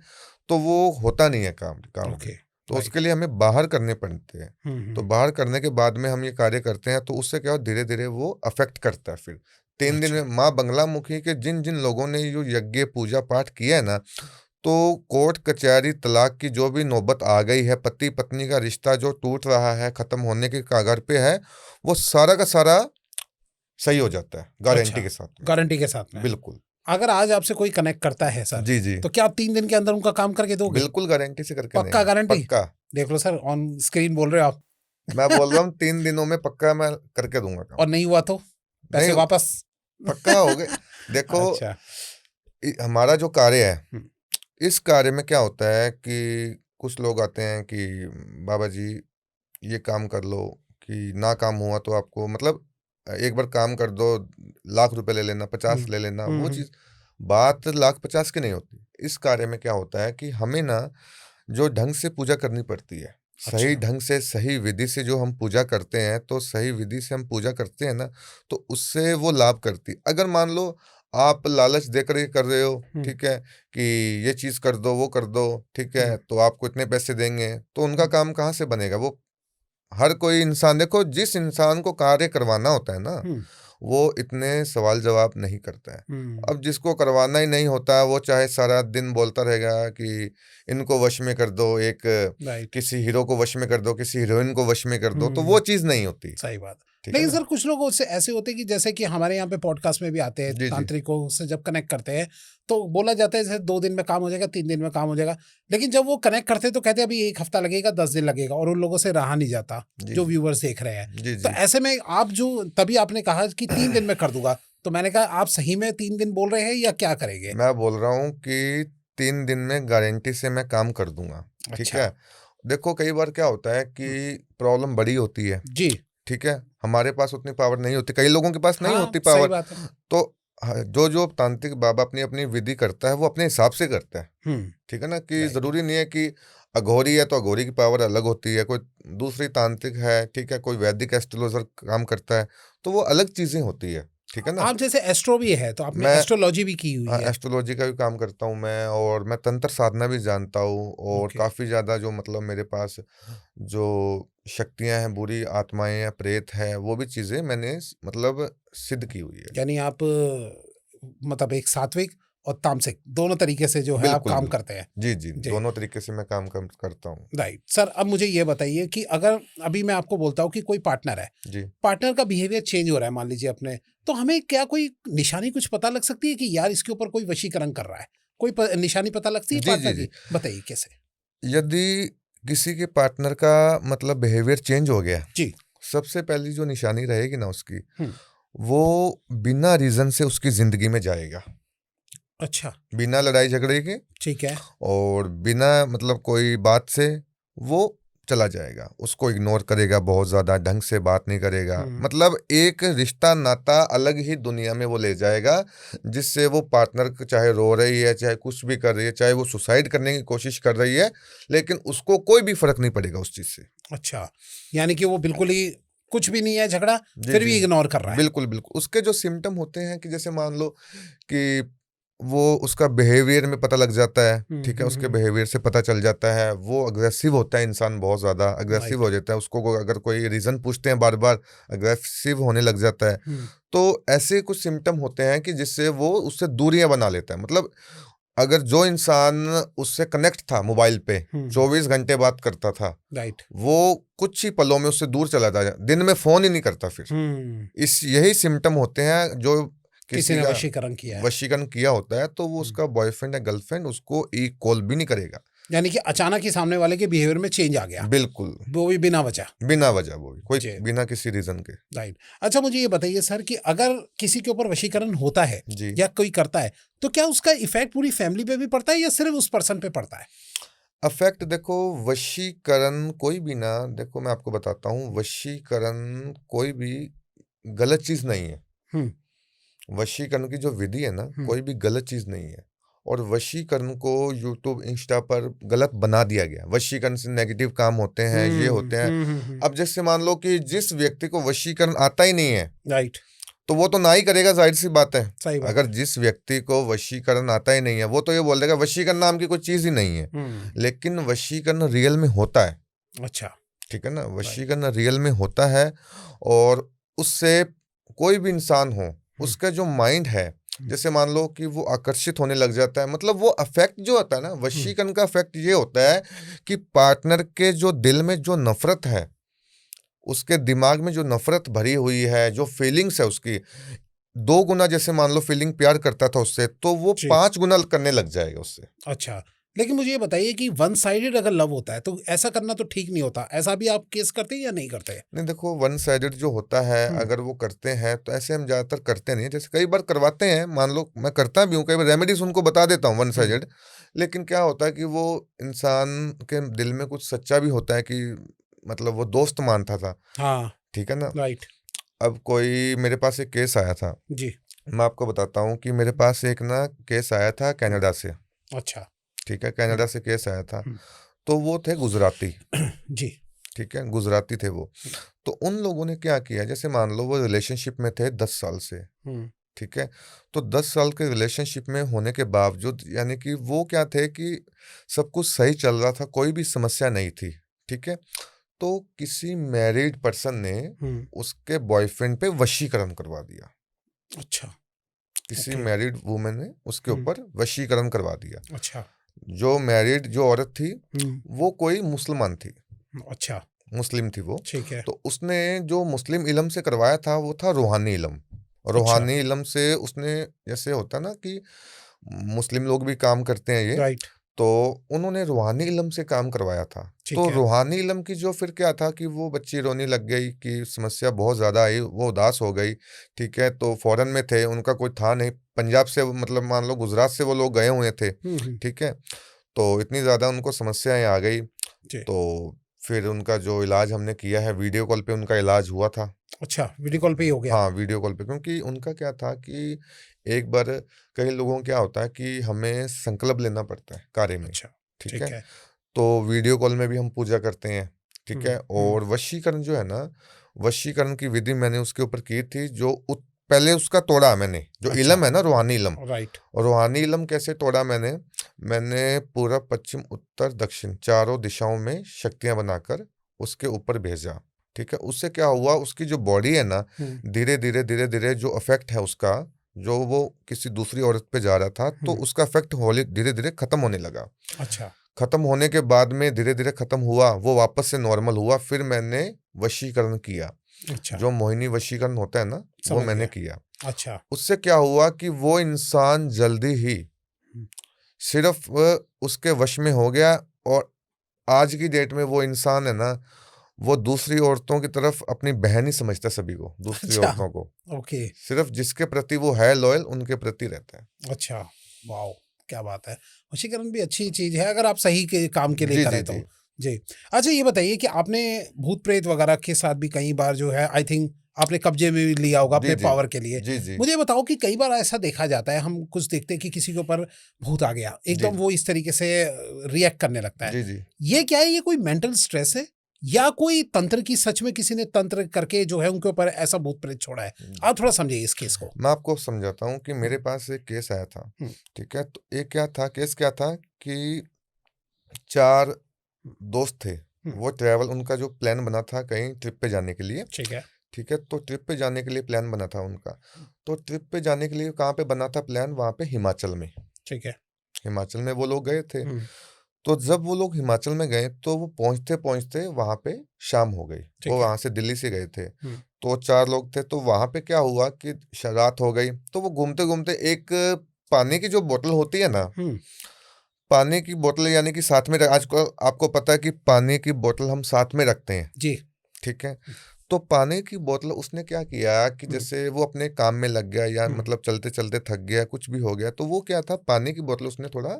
तो वो होता नहीं है काम काम भी। ओके। तो राइट। उसके लिए हमें बाहर करने पड़ते हैं। तो हम्म। बाहर करने के बाद में हम ये कार्य करते हैं, तो उससे क्या हो, धीरे धीरे वो अफेक्ट करता है। फिर 3 दिन अच्छा। में माँ बंगला मुखी के जिन जिन लोगों ने जो यज्ञ पूजा पाठ किया है ना, तो कोर्ट कचहरी तलाक की जो भी नौबत आ गई है, पति पत्नी का रिश्ता जो टूट रहा है, खत्म होने के कागार पे है, वो सारा का सारा सही हो जाता है गारंटी अच्छा, के साथ में। गारंटी के साथ में? बिल्कुल। अगर आज आपसे कोई कनेक्ट करता है सर, जी जी। तो क्या आप 3 दिन के अंदर उनका काम करके दोगे? बिल्कुल गारंटी से करके पक्का देंगे, गारंटी? पक्का। देख लो सर, ऑन स्क्रीन बोल रहे हो आप। मैं बोल रहा हूँ 3 दिनों में पक्का मैं करके दूंगा काम। और नहीं हुआ तो पैसे नहीं, वापस? पक्का हो गए। देखो, अच्छा। हमारा जो कार्य है, हम्म। इस कार्य में क्या होता है कि कुछ लोग आते हैं कि बाबा जी ये काम कर लो, कि ना काम हुआ तो आपको मतलब एक बार काम कर दो, लाख रुपए ले लेना, 50 हम्म। ले लेना, वो हम्म। चीज़ बात लाख 50 की नहीं होती। इस कार्य में क्या होता है कि हमें ना जो ढंग से पूजा करनी पड़ती है, सही अच्छा। ढंग से सही विधि से जो हम पूजा करते हैं, तो सही विधि से हम पूजा करते हैं ना, तो उससे वो लाभ करती। अगर मान लो आप लालच देकर ये कर रहे हो, हम्म। ठीक है, कि ये चीज कर दो वो कर दो, ठीक है, हम्म। तो आपको इतने पैसे देंगे, तो उनका काम कहाँ से बनेगा। वो हर कोई इंसान, देखो जिस इंसान को कार्य करवाना होता है ना, हम्म। वो इतने सवाल जवाब नहीं करता है। हम्म। अब जिसको करवाना ही नहीं होता, वो चाहे सारा दिन बोलता रहेगा कि इनको वश में कर दो, एक राइट। किसी हीरो को वश में कर दो, किसी हीरोइन को वश में कर दो, तो हम्म। वो चीज़ नहीं होती। सही बात। ठीक है लेकिन ना? सर कुछ लोग उससे ऐसे होते हैं कि जैसे कि हमारे यहाँ पे पॉडकास्ट में भी आते हैं, जी, जी। तांत्रिकों से जब कनेक्ट करते हैं तो बोला जाता है जैसे 2 दिन में काम हो जाएगा, 3 दिन में काम हो जाएगा, लेकिन जब वो कनेक्ट करते हैं तो कहते हैं अभी 1 हफ्ता लगेगा, 10 दिन लगेगा, और उन लोगों से रहा नहीं जाता जी, जो जी। व्यूवर्स देख रहे हैं। जी, तो जी। ऐसे में आप जो, तभी आपने कहा कि 3 दिन में कर दूंगा, तो मैंने कहा आप सही में 3 दिन बोल रहे हैं या क्या करेंगे? मैं बोल रहा हूँ कि 3 दिन में गारंटी से मैं काम कर दूंगा, ठीक अच्छा। है। देखो कई बार क्या होता है कि प्रॉब्लम बड़ी होती है, जी। ठीक है, हमारे पास उतनी पावर नहीं होती, कई लोगों के पास नहीं हाँ, होती सही पावर। बात है। तो जो जो तांत्रिक बाबा अपनी अपनी विधि करता है, वो अपने हिसाब से करता है, ठीक है ना, कि राइट। जरूरी नहीं है कि अघोरी है तो अघोरी की पावर अलग होती है, कोई दूसरी तांत्रिक है, ठीक है, कोई वैदिक एस्ट्रोलॉजर काम करता है, तो वो अलग चीजें होती है। ठीक है ना। आप जैसे एस्ट्रो भी है तो आपने मैं एस्ट्रोलॉजी भी की हुई है। एस्ट्रोलॉजी का भी काम करता हूँ मैं, और मैं तंत्र साधना भी जानता हूँ, और ओके। काफ़ी ज़्यादा जो मतलब मेरे पास जो शक्तियाँ हैं, बुरी आत्माएं या प्रेत है, वो भी चीज़ें मैंने मतलब सिद्ध की हुई है। यानी आप मतलब एक सात्विक और तामसिक दोनों तरीके से जो है आप बिल्कुल काम बिल्कुल। करते हैं। जी जी, जी। दोनों तरीके से मैं काम करता हूँ। राइट सर, अब मुझे ये बताइए कि अगर अभी मैं आपको बोलता हूँ कि कोई पार्टनर है, जी पार्टनर का बिहेवियर चेंज हो रहा है मान लीजिए अपने, तो हमें क्या कोई निशानी कुछ पता लग सकती है कि यार इसके ऊपर कोई वशीकरण कर रहा है? कोई निशानी पता लगती है जी जी पार्टनर जी। की? बताइए कैसे? यदि किसी के पार्टनर का मतलब बिहेवियर चेंज हो गया, जी। सबसे पहली जो निशानी रहेगी ना उसकी, हम्म। वो बिना रीज़न से उसकी ज़िंदगी में जाएगा, अच्छा। बिना लड़ाई झगड़े के, ठीक है। और बिना मतलब कोई बात से वो चला जाएगा। उसको इग्नोर करेगा, बहुत ज़्यादा ढंग से बात नहीं करेगा। हम्म। मतलब एक रिश्ता नाता अलग ही दुनिया में वो ले जाएगा, जिससे वो पार्टनर चाहे रो रही है, चाहे कुछ भी कर रही है, चाहे वो सुसाइड करने की कोशिश कर रही है, लेकिन उसको कोई भी फ़र्क नहीं पड़ेगा उस चीज़ से। अच्छा, यानी कि वो बिल्कुल ही कुछ भी नहीं है झगड़ा, जी, फिर जी। भी इग्नोर कर रहा है। बिल्कुल, बिल्कुल। उसके जो सिम्पटम होते हैं कि जैसे मान लो कि वो उसका बिहेवियर में पता लग जाता है, ठीक है? उसके बिहेवियर से पता चल जाता है, वो अग्रेसिव होता है इंसान, बहुत ज़्यादा अग्रेसिव राइट। हो जाता है। उसको अगर कोई रीज़न पूछते हैं बार-बार, अग्रेसिव होने लग जाता है। तो ऐसे कुछ सिम्पटम होते हैं कि जिससे वो उससे दूरियाँ बना लेता है। मतलब अगर जो इंसान उससे कनेक्ट था मोबाइल पे, 24 घंटे बात करता था, राइट। वो कुछ ही पलों में उससे दूर चला जाए, दिन में फ़ोन ही नहीं करता फिर। इस यही सिम्पटम होते हैं जो किसी किसी ने का वशीकरण किया है। वशीकरण किया होता है, तो वो उसका बॉयफ्रेंड या गर्लफ्रेंड उसको एक कॉल भी नहीं करेगा। यानी कि अचानक ही सामने वाले के बिहेवियर में चेंज आ गया, बिल्कुल, वो भी बिना वजह। बिना वजह, वो भी कोई जी। बिना किसी रीज़न के। राइट। अच्छा मुझे ये बताइए सर कि अगर किसी के ऊपर वशीकरण होता है जी। या कोई करता है, तो क्या उसका इफेक्ट पूरी फैमिली पे भी पड़ता है या सिर्फ उस पर्सन पे पड़ता है? अफ़ेक्ट देखो, वशीकरण कोई भी ना, देखो मैं आपको बताता हूँ, वशीकरण कोई भी गलत चीज़ नहीं है। हम्म। वशीकरण की जो विधि है ना, हम्म। कोई भी गलत चीज़ नहीं है। और वशीकरण को यूट्यूब, इंस्टा पर गलत बना दिया गया। वशीकरण से नेगेटिव काम होते हैं, ये होते हैं। अब जैसे मान लो कि जिस व्यक्ति को वशीकरण आता ही नहीं है, राइट। तो वो तो ना ही करेगा, ज़ाहिर-सी बात है। सही बात अगर है। जिस व्यक्ति को वशीकरण आता ही नहीं है, वो तो ये बोल देगा वशीकरण नाम की कोई चीज़ ही नहीं है। लेकिन वशीकरण रियल में होता है, अच्छा। ठीक है ना? राइट। वशीकरण रियल में होता है, और उससे कोई भी इंसान हो, उसका जो माइंड है, जैसे मान लो कि वो आकर्षित होने लग जाता है। मतलब वो अफेक्ट जो होता है ना, वशीकरण का अफेक्ट ये होता है कि पार्टनर के जो दिल में जो नफरत है, उसके दिमाग में जो नफरत भरी हुई है, जो फीलिंग्स है उसकी, 2 गुना जैसे मान लो फीलिंग प्यार करता था उससे, तो वो जी। 5 गुना करने लग जाएगा उससे। अच्छा, लेकिन मुझे ये बताइए कि वन साइडेड अगर लव होता है तो ऐसा करना तो ठीक नहीं होता, ऐसा भी आप केस करते हैं या नहीं करते? नहीं देखो, वन साइडेड जो होता है, अगर वो करते हैं तो ऐसे हम ज़्यादातर करते नहीं हैं। जैसे कई बार करवाते हैं, मान लो मैं करता भी हूँ, कई बार रेमेडीज़ उनको बता देता हूँ वन साइडेड। लेकिन क्या होता है कि वो इंसान के दिल में कुछ सच्चा भी होता है कि मतलब वो दोस्त मानता था, हाँ। ठीक है ना? राइट। अब कोई मेरे पास एक केस आया था, जी। मैं आपको बताता हूँ कि मेरे पास एक ना केस आया था कनाडा से, अच्छा। ठीक है? कनाडा से केस आया था, तो वो थे गुजराती, जी। ठीक है? गुजराती थे वो। तो उन लोगों ने क्या किया, जैसे मान लो वो रिलेशनशिप में थे 10 साल से, ठीक है? तो 10 साल के रिलेशनशिप में होने के बावजूद, यानी कि वो क्या थे कि सब कुछ सही चल रहा था, कोई भी समस्या नहीं थी, ठीक है? तो किसी मैरिड पर्सन ने उसके बॉयफ्रेंड पे वशीकरण करवा दिया। अच्छा। किसी ओके। मैरिड वुमन ने उसके ऊपर वशीकरण करवा दिया। अच्छा। जो मैरिड जो औरत थी, वो कोई मुसलमान थी, अच्छा। मुस्लिम थी वो। ठीक है। तो उसने जो मुस्लिम इलम से करवाया था, वो था रूहानी इलम। अच्छा। रूहानी इलम से उसने, जैसे होता ना कि मुस्लिम लोग भी काम करते हैं ये, राइट। तो उन्होंने रूहानी इलम से काम करवाया था। तो ठीक है। रूहानी इलम की जो फिर क्या था कि वो बच्ची रोने लग गई कि समस्या बहुत ज़्यादा आई, वो उदास हो गई, ठीक है? तो फ़ॉरेन में थे, उनका कोई था नहीं, पंजाब से मतलब मान लो गुजरात से वो लोग गए हुए थे, ठीक है? तो इतनी ज़्यादा उनको समस्याएँ आ गई, जी। तो फिर उनका जो इलाज हमने किया है, वीडियो कॉल पे उनका इलाज हुआ था। अच्छा, वीडियो कॉल पे ही हो गया। हाँ, वीडियो कॉल पे, क्योंकि उनका क्या था कि एक बार, कई लोगों को क्या होता है कि हमें संकल्प लेना पड़ता है कार्य में, अच्छा। ठीक ठीक है? है। तो वीडियो कॉल में भी हम पूजा करते हैं, ठीक है? और वशीकरण जो है ना, वशीकरण की विधि मैंने उसके ऊपर की थी, जो पहले उसका तोड़ा मैंने, जो अच्छा। इलम है ना, रूहानी इलम। राइट। और रूहानी इलम कैसे तोड़ा मैंने पूरा पश्चिम उत्तर दक्षिण चारों दिशाओं में शक्तियां बनाकर उसके ऊपर भेजा। ठीक है, उससे क्या हुआ, उसकी जो बॉडी है ना, धीरे धीरे धीरे धीरे जो इफेक्ट है उसका, जो वो किसी दूसरी औरत पे जा रहा था, तो उसका इफेक्ट होली धीरे धीरे खत्म होने लगा। अच्छा। खत्म होने के बाद में धीरे धीरे खत्म हुआ, वो वापस से नॉर्मल हुआ। फिर मैंने वशीकरण किया, अच्छा। जो मोहिनी वशीकरण होता है ना, वो समझ मैंने गया। किया। अच्छा। उससे क्या हुआ कि वो इंसान जल्दी ही हम्म, सिर्फ उसके वश में हो गया। और आज की डेट में वो इंसान है ना, वो दूसरी औरतों की तरफ अपनी बहन ही समझता है, सभी को, दूसरी अच्छा। औरतों को। ओके। सिर्फ जिसके प्रति वो है लॉयल, उनके प्रति रहता है। अच्छा। वाओ, क्या बात है। वशीकरण भी अच्छी चीज है अगर आप सही के काम के लिए जी, करें जी, तो। जी। जी। अच्छा, ये बताइए कि आपने भूत प्रेत वगैरह के साथ भी कई बार जो है, आई थिंक आपने कब्जे में भी लिया होगा जी, अपने जी। पावर के लिए। जी, जी। मुझे ये बताओ कि कई बार ऐसा देखा जाता है, हम कुछ देखते हैं कि किसी के ऊपर भूत आ गया, जी, एकदम वो इस तरीके से रिएक्ट करने लगता है। जी, जी। ये क्या है, ये कोई मेंटल स्ट्रेस है या कोई तंत्र की, सच में किसी ने तंत्र करके जो है उनके ऊपर ऐसा भूत प्रेत छोड़ा है? आप थोड़ा समझिए इस केस को। मैं आपको समझाता हूँ कि मेरे पास एक केस आया था। हम्म, ठीक है, तो एक क्या था, केस क्या था कि 4 दोस्त थे। हम्म, वो ट्रैवल, उनका जो प्लान बना था कहीं ट्रिप पे जाने के लिए। ठीक है। ठीक है, तो ट्रिप पे जाने के लिए प्लान बना था उनका। तो ट्रिप पे जाने के लिए कहाँ पे बना था प्लान? वहाँ पे हिमाचल में। ठीक है। हिमाचल में वो लोग गए थे। हम्म, तो जब वो लोग हिमाचल में गए, तो वो पहुँचते पहुँचते वहाँ पे शाम हो गई। वो ठीक है। वहाँ से दिल्ली से गए थे। हम्म, तो 4 लोग थे। तो वहाँ पे क्या हुआ कि रात हो गई, तो वो घूमते घूमते एक पानी की जो बोतल होती है ना, हम्म, पानी की बोतल यानी कि साथ में आजकल आपको पता है कि पानी की बोतल हम साथ में रखते हैं। जी। ठीक है, तो पानी की बोतल उसने क्या किया कि हम्म, जैसे वो अपने काम में लग गया, या हम्म, मतलब चलते चलते थक गया, कुछ भी हो गया, तो वो क्या था, पानी की बोतल उसने थोड़ा,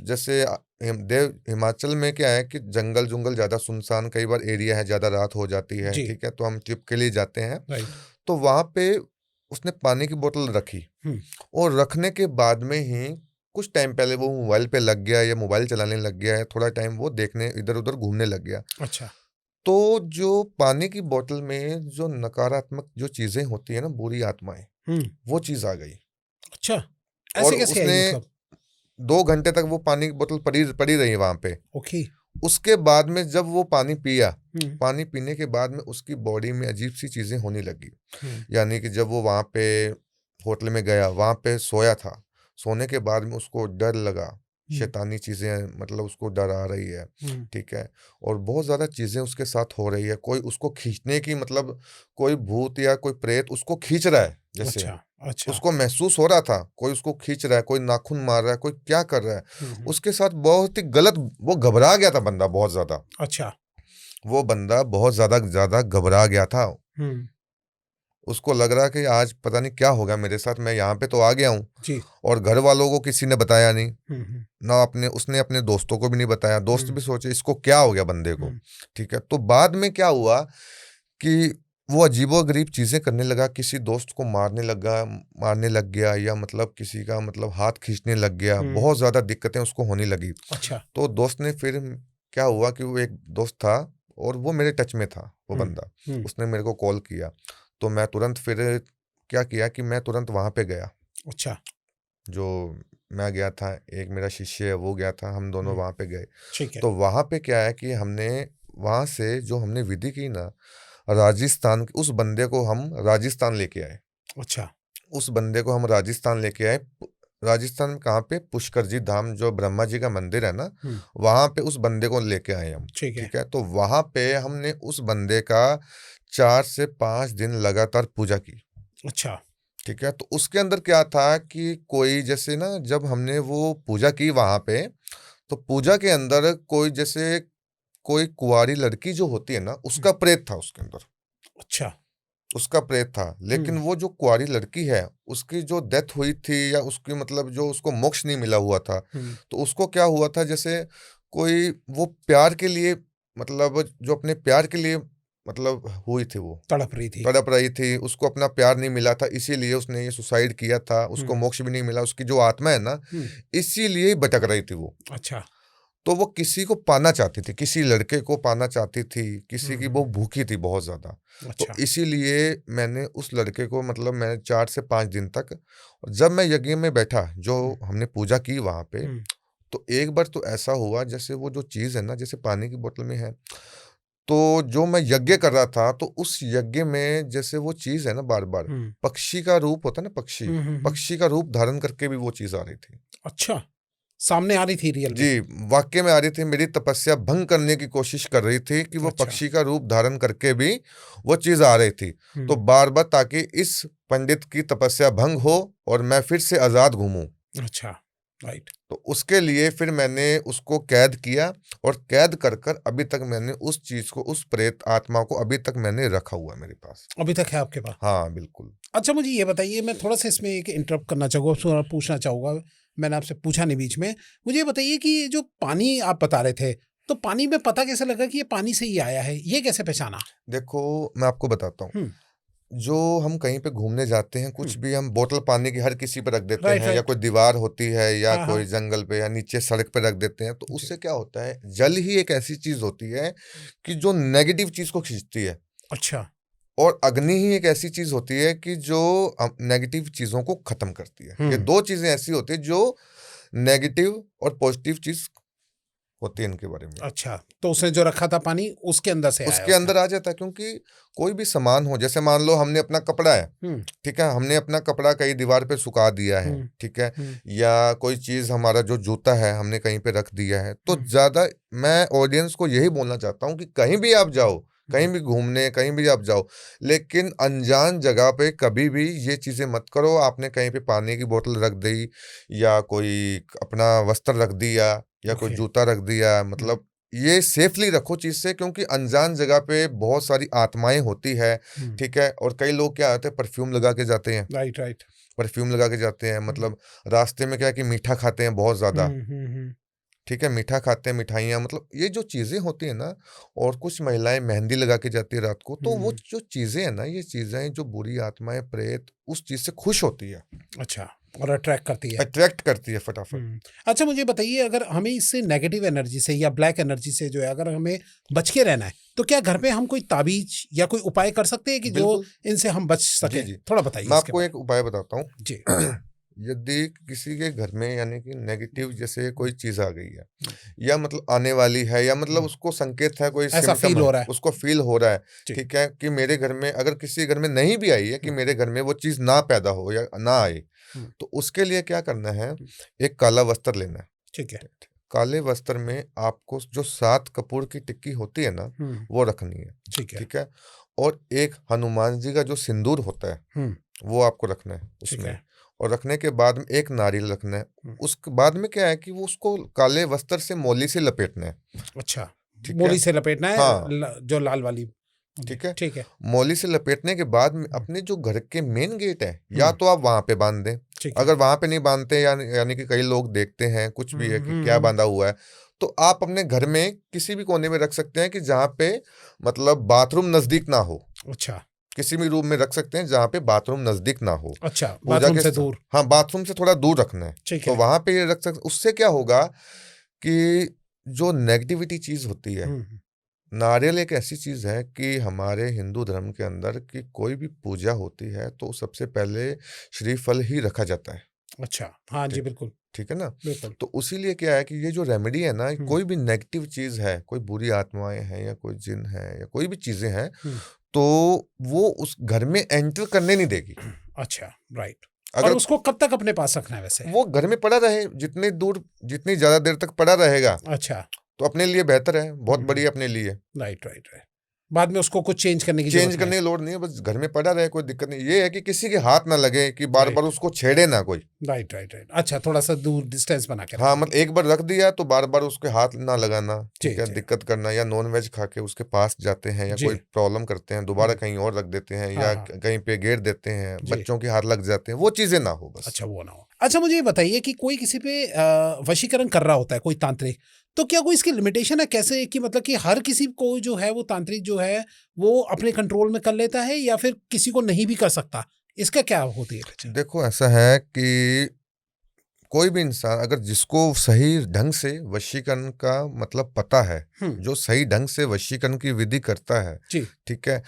जैसे हिमाचल में क्या है कि जंगल जुंगल ज़्यादा सुनसान कई बार एरिया है, ज़्यादा रात हो जाती है। जी। ठीक है, तो हम ट्रिप के लिए जाते हैं। राइट। तो वहाँ पे उसने पानी की बोतल रखी। हम्म, और रखने के बाद में ही कुछ टाइम पहले वो मोबाइल पे लग गया, या मोबाइल चलाने लग गया है, थोड़ा टाइम वो देखने इधर उधर घूमने लग गया। अच्छा। तो जो पानी की बोतल में जो नकारात्मक जो चीजें होती है ना, बुरी आत्माएं, हम्म। वो चीज आ गई। अच्छा, और ऐसे कैसे आई उसने मतलब? 2 घंटे तक वो पानी की बोतल पड़ी पड़ी रही वहां पे। ओके। उसके बाद में जब वो पानी पिया, हम्म, पानी पीने के बाद में उसकी बॉडी में अजीब सी चीजें होने लगी। हम्म, यानी कि जब वो वहां पे होटल में गया, वहां पे सोया था, सोने के बाद में उसको डर लगा। हम्म, शैतानी चीजें, मतलब उसको डर आ रही है। हम्म। ठीक है, और बहुत ज्यादा चीजें उसके साथ हो रही है, कोई उसको खींचने की, मतलब कोई भूत या कोई प्रेत उसको खींच रहा है। जैसे अच्छा। अच्छा। उसको महसूस हो रहा था, कोई उसको खींच रहा है, कोई नाखून मार रहा है, कोई क्या कर रहा है। हम्म। उसके साथ बहुत ही गलत, वो घबरा गया था बंदा बहुत ज्यादा। अच्छा। वो बंदा बहुत ज्यादा ज्यादा घबरा गया था। हम्म। उसको लग रहा कि आज पता नहीं क्या होगा मेरे साथ, मैं यहाँ पे तो आ गया हूँ। जी। और घर वालों को किसी ने बताया नहीं, हम्म, ना अपने, उसने अपने दोस्तों को भी नहीं बताया। दोस्त हम्म, भी सोचे इसको क्या हो गया बंदे को। हम्म। ठीक है, तो बाद में क्या हुआ कि वो अजीबोगरीब चीजें करने लगा, किसी दोस्त को मारने लग गया, या मतलब किसी का मतलब हाथ खींचने लग गया, हम्म। बहुत ज्यादा दिक्कतें उसको होने लगी। अच्छा। तो दोस्त ने फिर, क्या हुआ कि वो एक दोस्त था, और वो मेरे टच में था वो हम्म, बंदा। हम्म। उसने मेरे को कॉल किया, तो मैं तुरंत फिर क्या किया कि मैं तुरंत वहां पे गया। अच्छा। जो मैं गया था, एक मेरा शिष्य है वो गया था, हम दोनों हम्म। वहां पे गए। ठीक है। तो वहां पे क्या है कि हमने वहां से जो हमने विधि की ना, राजस्थान, उस बंदे को हम राजस्थान लेके आए। अच्छा। उस बंदे को हम राजस्थान लेके आए। राजस्थान में कहाँ पे? पुष्कर जी धाम, जो ब्रह्मा जी का मंदिर है ना, हम्म। वहां पे उस बंदे को लेके आए हम। ठीक है। ठीक है, तो वहां पे हमने उस बंदे का 4 से 5 दिन लगातार पूजा की। अच्छा। ठीक है, तो उसके अंदर क्या था कि कोई जैसे ना, जब हमने वो पूजा की वहां पे, तो पूजा के अंदर कोई जैसे, कोई कुंवारी लड़की जो होती है ना, हम्म, उसका प्रेत था उसके अंदर। अच्छा। उसका प्रेत था, लेकिन हम्म, वो जो कुंवारी लड़की है, उसकी जो डेथ हुई थी, या उसकी मतलब जो उसको मोक्ष नहीं मिला हुआ था, हम्म, तो उसको क्या हुआ था, जैसे कोई वो प्यार के लिए, मतलब जो अपने प्यार के लिए मतलब हुई थी, वो तड़प रही थी। तड़प रही थी, उसको अपना प्यार नहीं मिला था, इसीलिए उसने ये सुसाइड किया था, उसको हम्म, मोक्ष भी नहीं मिला, उसकी जो आत्मा है ना, हम्म। इसीलिए ही भटक रही थी वो। अच्छा। तो वो किसी को पाना चाहती थी, किसी लड़के को पाना चाहती थी, किसी की वो भूखी थी बहुत ज़्यादा। तो अच्छा। इसीलिए मैंने उस लड़के को मतलब मैंने 4 से 5 दिन तक, और जब मैं यज्ञ में बैठा, जो हमने पूजा की वहाँ पे, तो एक बार तो ऐसा हुआ जैसे वो जो चीज़ है ना, जैसे पानी की बोतल में है, तो जो मैं यज्ञ कर रहा था, तो उस यज्ञ में जैसे वो चीज़ है ना बार-बार, पक्षी का रूप होता है ना पक्षी, पक्षी का रूप धारण करके भी वो चीज़ आ रही थी। अच्छा, सामने आ रही थी रियल में? जी, वाक़ई में आ रही थी, मेरी तपस्या भंग करने की कोशिश कर रही थी कि वो अच्छा। पक्षी का रूप धारण करके भी वो चीज़ आ रही थी। तो बार-बार ताकि इस पंडित की तपस्या भंग हो और मैं फिर से आज़ाद घूमूँ। अच्छा, राइट। तो उसके लिए फिर मैंने उसको कैद किया, और कैद कर अभी तक मैंने उस चीज़ को, उस प्रेत आत्मा को अभी तक मैंने रखा हुआ है मेरे पास। अभी तक है आपके पास? हाँ, बिल्कुल। अच्छा, मुझे ये बताइए, मैं थोड़ा-सा इसमें एक इंटरप्ट करना चाहूँगा, थोड़ा पूछना चाहूँगा, मैंने आपसे पूछा नहीं बीच में। मुझे ये बताइए कि ये जो पानी आप बता रहे थे, तो पानी में पता कैसे लगा कि ये पानी से ही आया है? ये कैसे पहचाना? देखो, मैं आपको बताता हूँ। हुँ, जो हम कहीं पे घूमने जाते हैं, हुँ, कुछ भी हम बोतल पानी की हर किसी पे रख देते राइट, हैं, या राइट। कोई दीवार होती है, या हाँ, कोई हाँ। जंगल पे या नीचे सड़क पे रख देते हैं, तो जी। उससे क्या होता है, जल ही एक ऐसी चीज़ होती है कि जो नेगेटिव चीज़ को खींचती है, अच्छा। और अग्नि ही एक ऐसी चीज़ होती है कि जो नेगेटिव चीज़ों को ख़त्म करती है। ये हुँ, 2 चीज़ें ऐसी होती हैं जो नेगेटिव और पॉजिटिव चीज़ होती है इनके बारे में। अच्छा, तो उसने जो रखा था पानी, उसके अंदर से आया उसके उसका? अंदर आ जाता है, क्योंकि कोई भी सामान हो, जैसे मान लो हमने अपना कपड़ा है, हुँ, ठीक है? हमने अपना कपड़ा कहीं दीवार पे सुखा दिया है, हुँ, ठीक है? हुँ, या कोई चीज़, हमारा जो जूता है, हमने कहीं पे रख दिया है, तो हुँ, ज़्यादा मैं ऑडियंस को यही बोलना चाहता हूँ कि कहीं भी आप जाओ, कहीं हुँ, भी घूमने, कहीं भी आप जाओ, लेकिन अनजान जगह पे कभी भी ये चीज़ें मत करो। आपने कहीं पे पानी की बोतल रख दी, या कोई अपना वस्त्र रख दिया, या कोई ओके। जूता रख दिया, हुँ, मतलब ये सेफली रखो चीज़ से, क्योंकि अनजान जगह पे बहुत सारी आत्माएँ होती है, हुँ, ठीक है? और कई लोग क्या होते हैं, परफ्यूम लगा के जाते हैं, राइट, राइट। परफ्यूम लगा के जाते हैं, हुँ, मतलब रास्ते में क्या है कि मीठा खाते हैं बहुत ज़्यादा, हुँ, हुँ, हुँ, ठीक है? मीठा खाते हैं, मिठाइयाँ, मतलब ये जो चीज़ें होती हैं ना, और कुछ महिलाएँ मेहंदी लगा के जाती है रात को, तो वो हुँ, जो चीज़ें हैं ना, ये चीज़ें जो बुरी आत्माएँ, प्रेत उस चीज़ से खुश होती है, अच्छा, और अट्रैक्ट करती है। अट्रैक्ट करती है फटाफट। हुँ। अच्छा, मुझे बताइए, अगर हमें इससे नेगेटिव एनर्जी से या ब्लैक एनर्जी से जो है, अगर हमें बच के रहना है, तो क्या घर पे हम कोई ताबीज़ या कोई उपाय कर सकते हैं कि जो बिल्कुल। इनसे हम बच जी, सकें? जी। थोड़ा बताइए मैं इसके आपको बारे एक उपाय बताता हूँ। में। जी। यदि किसी के घर में, यानी कि नेगेटिव जैसे हुँ, कोई चीज़ आ गई है, हुँ, या मतलब आने वाली है, या मतलब हुँ। उसको संकेत है, कोई ऐसा सिम्पटम फ़ील है, हो रहा है। उसको फ़ील हो रहा है, जी। ठीक है? कि मेरे घर में, अगर किसी घर में नहीं भी आई है, कि हुँ, मेरे घर में वो चीज़ ना पैदा हो या ना आए, हुँ, तो उसके लिए क्या करना है, हुँ। एक काला वस्त्र लेना है। ठीक है। काले वस्त्र में आपको जो 7 कपूर की टिक्की होती है ना, हुँ, वो रखनी है, ठीक है। ठीक है? और एक हनुमान जी का जो सिंदूर होता है, हुँ, वो आपको रखना है ठीक उसमें, है। और रखने के बाद में एक नारियल रखना है। हुँ, उसके बाद में क्या है कि वो उसको काले वस्त्र से मोली से लपेटना है, अच्छा, ठीक है? मूली से लपेटना है, हाँ, जो लाल वाली मूली, ठीक है? ठीक है। मोली से लपेटने के बाद में हुँ, अपने जो घर के मेन गेट है, या हुँ, तो आप वहाँ पे बाँध दें। ठीक है। अगर वहाँ पे नहीं बाँधते, यानी कि कई लोग देखते हैं, कुछ हुँ, भी है कि हुँ, क्या हुँ। बाँधा हुआ है, तो आप अपने घर में किसी भी कोने में रख सकते हैं, कि जहाँ पे मतलब बाथरूम नज़दीक ना हो। अच्छा, किसी भी रूम में रख सकते हैं जहाँ पे बाथरूम नज़दीक ना हो। अच्छा, पूजा बाथरूम के से स दूर। हाँ, बाथरूम से थोड़ा दूर रखना है। ठीक तो है। वहाँ पे ये रख सक उससे क्या होगा कि जो नेगेटिविटी चीज़ होती है, हुँ, हुँ, नारियल एक ऐसी चीज़ है कि हमारे हिंदू धर्म के अंदर कि कोई भी पूजा होती है, तो सबसे पहले श्रीफल ही रखा जाता है। अच्छा। हाँ जी, ठीक बिल्कुल, ठीक है ना? बिल्कुल। तो उसीलिए क्या है कि ये जो रेमेडी है ना, हुँ, कोई भी नेगेटिव चीज़ है, कोई बुरी आत्माएँ हैं, या कोई जिन है, या कोई भी चीज़ें हैं, हुँ। तो वो उस घर में एंटर करने नहीं देगी। अच्छा, राइट। और अगर उसको कब तक अपने पास रखना है वैसे? वो घर में पड़ा रहे, जितनी ज़्यादा देर तक पड़ा रहेगा, अच्छा। तो अपने लिए बेहतर है, बहुत हुँ, हुँ। बढ़िया अपने लिए। Right, right, right. बाद में उसको कुछ चेंज करने की चेंज ज़रूरत नहीं। करने की लोड़ नहीं है, बस घर में पड़ा रहे, कोई दिक्कत नहीं। ये है कि किसी के हाथ ना लगे, कि बार-बार राइट, उसको छेड़े ना कोई। Right, right, right. अच्छा, थोड़ा-सा दूर डिस्टेंस बना के हाँ, रखना है। मतलब एक बार रख दिया तो बार-बार उसके हाथ ना लगाना, जी, ठीक है? जी। दिक्कत करना, या नॉन-वेज खा के उसके पास जाते हैं, या जी। कोई प्रॉब्लम करते हैं, दोबारा हुँ। कहीं और रख देते हैं, हाँ, या हाँ। कहीं पे गेर देते हैं, जी। बच्चों के हाथ लग जाते हैं, वो चीज़ें ना हो बस। अच्छा, वो ना हो। अच्छा, मुझे ये बताइए कि कोई किसी पे वशीकरण कर रहा होता है, कोई तांत्रिक, तो क्या कोई इसकी लिमिटेशन है कैसे, कि मतलब कि हर किसी को जो है वो तांत्रिक जो है वो अपने कंट्रोल में कर लेता है, या फिर किसी को नहीं भी कर सकता? इसका क्या होती है वजह? देखो, ऐसा है कि कोई भी इंसान अगर जिसको सही ढंग से वशीकरण का मतलब पता है, जो सही ढंग से वशीकरण की विधि करता है, जी। ठीक है,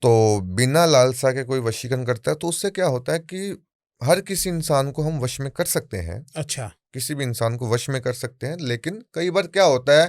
तो बिना लालसा के कोई वशीकरण करता है तो उससे क्या होता है कि हर किसी इंसान को हम वश में कर सकते हैं, अच्छा। किसी भी इंसान को वश में कर सकते हैं। लेकिन कई बार क्या होता है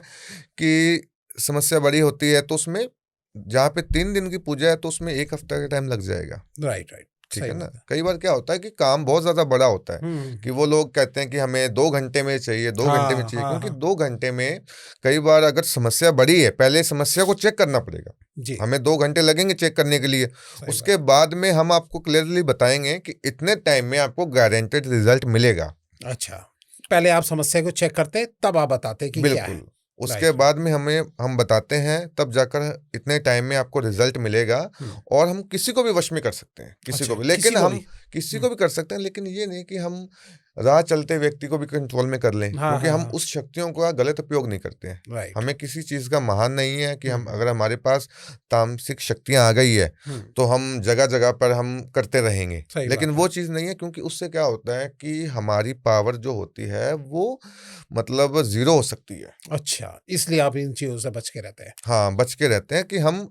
कि समस्या बड़ी होती है तो उसमें जहाँ पे 3 दिन की पूजा है तो उसमें 1 हफ्ता का टाइम लग जाएगा। Right, right. ठीक सही है ना। बात है। कई बार क्या होता है कि काम बहुत ज्यादा बड़ा होता है कि हम्म। वो लोग कहते हैं कि हमें 2 घंटे में चाहिए, 2 घंटे में हाँ, चाहिए, हाँ, क्योंकि हाँ। 2 घंटे में कई बार अगर समस्या बड़ी है, पहले समस्या को चेक करना पड़ेगा। जी। हमें 2 घंटे लगेंगे चेक करने के लिए। सही बात। उसके बाद में हम आपको क्लियरली बताएंगे कि इतने टाइम में आपको गारंटेड रिजल्ट मिलेगा। अच्छा, पहले आप समस्या को चेक करते, तब आप बताते कि क्या है। बिल्कुल। उसके राइट, राइट। बाद में हम बताते हैं, तब जाकर इतने टाइम में आपको रिजल्ट मिलेगा। हम्म। और हम किसी को भी वश में कर सकते हैं, किसी अच्छा, को भी, किसी लेकिन को हम भी। किसी हम्म। को भी कर सकते हैं, लेकिन ये नहीं कि हम राह चलते व्यक्ति को भी कंट्रोल में कर लें, हाँ, क्योंकि हाँ, हम हाँ। उस शक्तियों का गलत उपयोग नहीं करते हैं। राइट। हमें किसी चीज़ का महान नहीं है कि हम, हम्म। अगर हमारे पास तामसिक शक्तियाँ आ गई है हम्म। तो हम जगह जगह पर हम करते रहेंगे, सही लेकिन बात है। वो चीज़ नहीं है, क्योंकि उससे क्या होता है कि हमारी पावर जो होती है वो मतलब जीरो हो सकती है। अच्छा, इसलिए आप इन चीजों से बच के रहते हैं। हाँ, बच के रहते हैं कि हम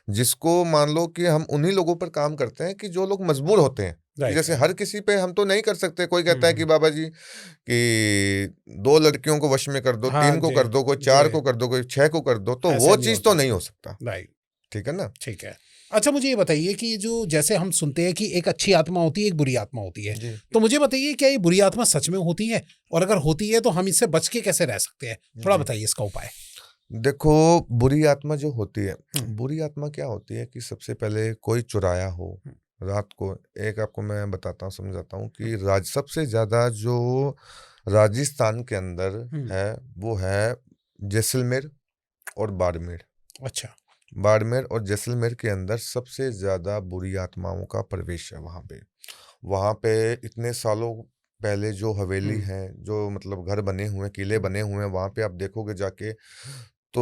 जिसको मान लो कि हम उन्हीं लोगों पर काम करते हैं कि जो लोग मजबूर होते हैं, कि राइट, जैसे राइट। हर किसी पे हम तो नहीं कर सकते। कोई कहता है कि हम्म। बाबा जी कि 2 लड़कियों को वश में कर दो, हाँ 3 को जी। कर दो, कोई जी। 4 को कर दो, कोई 6 को कर दो, तो ऐसे वो नहीं हो चीज़ तो नहीं सकता। हो सकता। राइट। ठीक है ना। ठीक है। अच्छा, मुझे ये बताइए कि ये जो जैसे हम सुनते हैं कि एक अच्छी आत्मा होती है, एक बुरी आत्मा होती है, जी तो मुझे बताइए क्या ये बुरी आत्मा सच में होती है, और अगर होती है तो हम इससे बच के कैसे रह सकते हैं? थोड़ा जी बताइए इसका उपाय। देखो, बुरी आत्मा जो होती है, हम्म। बुरी आत्मा क्या होती है कि सबसे पहले कोई चुराया हो हम्म। रात को। एक आपको मैं बताता हूँ, समझाता हूँ हम्म। कि सबसे ज्यादा जो राजस्थान के अंदर हम्म। है वो है जैसलमेर और बाड़मेर। अच्छा। बाड़मेर और जैसलमेर के अंदर सबसे ज्यादा बुरी आत्माओं का प्रवेश है वहां पे। वहां पे इतने सालों पहले जो हवेली हम्म। हैं, जो मतलब घर बने हुए हैं, किले हम्म। बने हुए हैं, वहां पे आप देखोगे जाके तो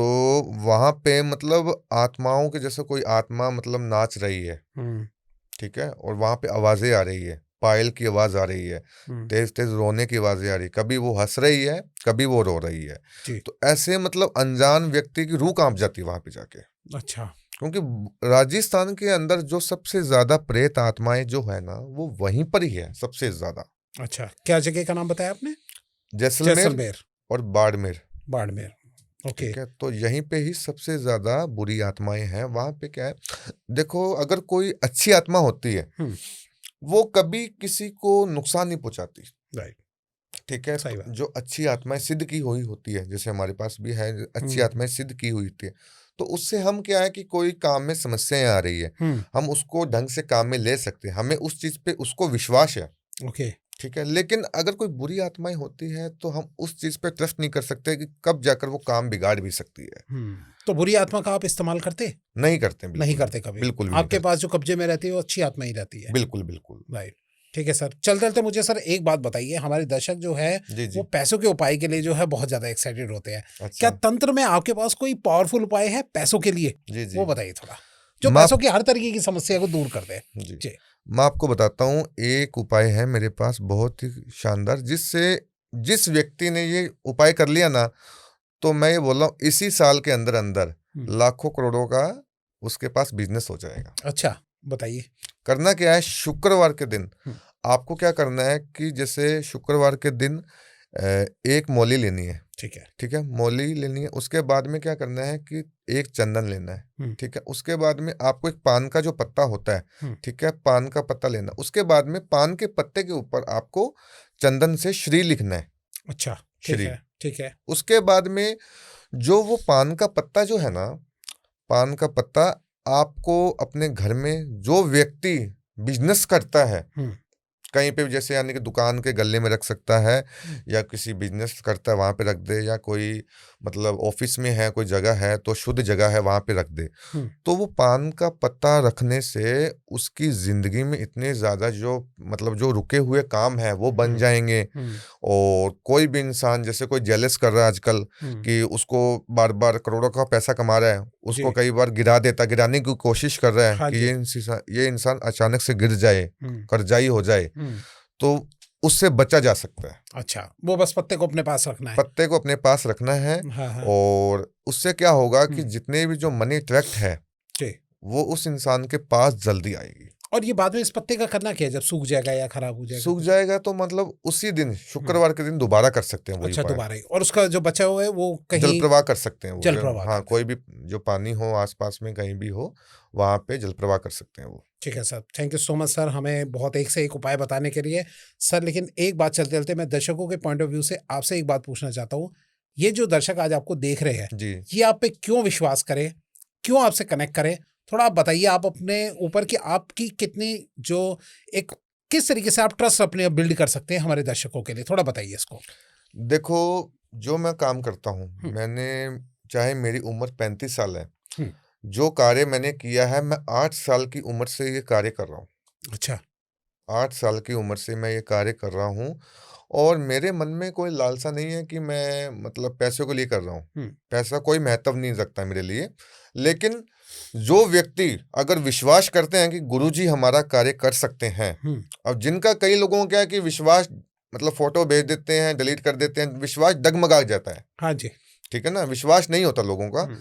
वहां पे मतलब आत्माओं के जैसे कोई आत्मा मतलब नाच रही है। हम्म। ठीक है। और वहां पे आवाजें आ रही है, पायल की आवाज आ रही है, हम्म। तेज तेज रोने की आवाजें आ रही है, कभी वो हंस रही है, कभी वो रो रही है। जी। तो ऐसे मतलब अनजान व्यक्ति की रूह कांप जाती है वहां पे जाके। अच्छा। क्योंकि राजस्थान के अंदर जो सबसे ज्यादा प्रेत आत्माएं जो है ना, वो वहीं पर ही है सबसे ज्यादा। अच्छा, क्या जगह का नाम बताया आपने? जैसलमेर जैसलमेर। और बाड़मेर। बाड़मेर। ओके। ठीक है। तो यहीं पे ही सबसे ज्यादा बुरी आत्माएं हैं। वहां पे क्या है, देखो, अगर कोई अच्छी आत्मा होती है हम्म। वो कभी किसी को नुकसान नहीं पहुंचाती। राइट। ठीक है। सही तो बात। जो अच्छी आत्माएं सिद्ध की हुई होती है, जैसे हमारे पास भी है अच्छी हम्म। आत्माएं सिद्ध की हुई थी, तो उससे हम क्या है कि कोई काम में समस्याएं आ रही है, हम्म। हम उसको ढंग से काम में ले सकते हैं, हमें उस चीज पे उसको विश्वास है। ओके। ठीक है। लेकिन अगर कोई बुरी आत्माएं होती है तो हम उस चीज पे ट्रस्ट नहीं कर सकते कि कब जाकर वो काम बिगाड़ भी सकती है। तो बुरी आत्मा का आप इस्तेमाल करते? नहीं करते, नहीं बिल्कुल भी। करते कभी? बिल्कुल भी नहीं आपके करते। पास जो कब्जे में रहती है वो अच्छी आत्मा ही रहती है? बिल्कुल बिल्कुल। राइट। ठीक है सर, चलते चलते मुझे सर एक बात बताइए, हमारे दर्शक जो है जी वो जी। पैसों के उपाय के लिए जो है बहुत ज्यादा एक्साइटेड होते हैं। क्या अच्छा। तंत्र में आपके पास कोई पावरफुल उपाय है पैसों के लिए? जी जी। वो बताइए थोड़ा, जो मैं पैसों की हर तरीके की समस्या को दूर कर दे। जी जी। मैं आपको बताता हूँ, एक उपाय है मेरे पास बहुत ही शानदार, जिससे जिस व्यक्ति ने ये उपाय कर लिया ना, तो मैं ये बोल रहा हूँ इसी साल के अंदर अंदर हम्म। लाखों करोड़ों का उसके पास बिजनेस हो जाएगा। अच्छा, बताइए। करना क्या है, शुक्रवार के दिन हम्म। आपको क्या करना है कि जैसे शुक्रवार के दिन एक मौली लेनी है। ठीक है। ठीक है, मौली लेनी है। उसके बाद में क्या करना है कि एक चंदन लेना है। हम्म। ठीक है। उसके बाद में आपको एक पान का जो पत्ता होता है, हम्म। ठीक है, पान का पत्ता लेना। उसके बाद में पान के पत्ते के ऊपर आपको चंदन से श्री लिखना है। अच्छा, ठीक श्री। है। ठीक है। उसके बाद में जो वो पान का पत्ता जो है ना, पान का पत्ता आपको अपने घर में जो व्यक्ति बिजनेस करता है हम्म। कहीं पे भी, जैसे यानी कि दुकान के गले में रख सकता है, या किसी बिजनेस करता है वहां पे रख दे, या कोई मतलब ऑफिस में है, कोई जगह है तो शुद्ध जगह है वहां पे रख दे। हम्म। तो वो पान का पत्ता रखने से उसकी जिंदगी में इतने ज्यादा जो मतलब जो रुके हुए काम है वो बन हम्म। जाएंगे। हम्म। और कोई भी इंसान, जैसे कोई जेलस कर रहा है आजकल हम्म। कि उसको बार बार करोड़ों का पैसा कमा रहा है, उसको जी। कई बार गिराने की कोशिश कर रहा है हाँ कि जी। ये इंसान अचानक से गिर जाए, हम्म। कर्जाई हो जाए, हम्म। तो उससे बचा जा सकता है। अच्छा, वो बस पत्ते को अपने पास रखना है। पत्ते को अपने पास रखना है, हाँ हाँ। और उससे क्या होगा कि हम्म। जितने भी जो मनी ट्रैक्ट है जी। वो उस इंसान के पास जल्दी आएगी। और ये बाद में इस पत्ते का करना क्या है जब सूख जाएगा या खराब हो जाएगा सूख तो? जाएगा तो मतलब उसी दिन शुक्रवार के दिन दोबारा कर सकते हैं वही अच्छा, उपाय। दोबारा ही। और उसका जो बचा हुआ है वो जल कहीं प्रवाह कर सकते हैं वो, जल प्रवाह हाँ, कर कोई भी जो पानी हो आसपास में कहीं भी हो वहां पे जल प्रवाह कर सकते हैं वो। ठीक है sir, thank you so much sir, हमें बहुत एक से एक उपाय बताने के लिए सर। लेकिन एक बात चलते चलते मैं दर्शकों के पॉइंट ऑफ व्यू से आपसे एक बात पूछना चाहता हूँ। ये जो दर्शक आज आपको देख रहे हैं, जी। ये आप पे क्यों विश्वास करें, क्यों आपसे कनेक्ट करें? थोड़ा आप बताइए आप अपने ऊपर कि आपकी कितनी जो एक किस तरीके से आप ट्रस्ट अपने बिल्ड कर सकते हैं हमारे दर्शकों के लिए, थोड़ा बताइए इसको। देखो, जो मैं काम करता हूँ, हम्म। मैंने, चाहे मेरी उम्र 35 साल है, हम्म। जो कार्य मैंने किया है, मैं 8 साल की उम्र से ये कार्य कर रहा हूँ। अच्छा। 8 साल की उम्र से मैं ये कार्य कर रहा हूँ, और मेरे मन में कोई लालसा नहीं है कि मैं मतलब पैसों के लिए कर रहा हूँ। हम्म। पैसा कोई महत्व नहीं रखता मेरे लिए। लेकिन जो व्यक्ति अगर विश्वास करते हैं कि गुरुजी हमारा कार्य कर सकते हैं, हम्म। अब जिनका कई लोगों का क्या है कि विश्वास मतलब फोटो भेज देते हैं, डिलीट कर देते हैं, विश्वास डगमगा जाता है। हाँ जी। ठीक है ना, विश्वास नहीं होता लोगों का। हम्म।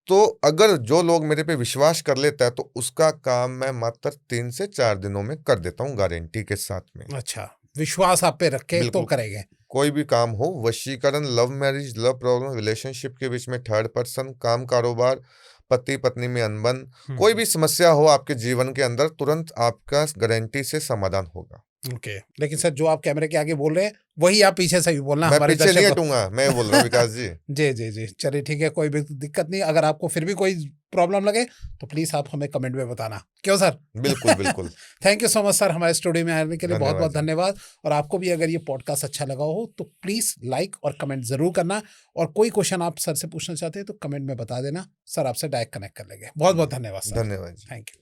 तो अगर जो लोग मेरे पे विश्वास कर लेता है तो उसका काम मैं मात्र 3 से 4 दिनों में कर देता हूँ, गारंटी के साथ में। अच्छा, विश्वास आप पे रख के तो बिल्कुल। करेंगे। कोई भी काम हो, वशीकरण, love marriage, love problem, relationship के बीच में थर्ड पर्सन, काम कारोबार, पति पत्नी में अनबन, कोई भी समस्या हो आपके जीवन के अंदर, तुरंत आपका गारंटी से समाधान होगा। ओके, लेकिन सर जो आप कैमरे के आगे बोल रहे हैं वही आप पीछे से भी बोलना मैं हमारे पीछे नहीं दर्शकों। हटूंगा, मैं बोल रहा हूँ विकास जी। जी जी जी, चलिए ठीक है, कोई भी दिक्कत नहीं। अगर आपको फिर भी कोई प्रॉब्लम लगे तो प्लीज आप हमें कमेंट में बताना, क्यों सर? बिल्कुल बिल्कुल। Thank you so much sir, हमारे स्टूडियो में आने के लिए बहुत धन्यवाद बहुत जी। धन्यवाद। और आपको भी अगर ये पॉडकास्ट अच्छा लगा हो तो प्लीज लाइक और कमेंट जरूर करना। और कोई क्वेश्चन आप सर से पूछना चाहते हैं तो कमेंट में बता देना, सर आपसे डायरेक्ट कनेक्ट कर लेंगे। बहुत बहुत धन्यवाद सर। धन्यवाद जी। Thank you.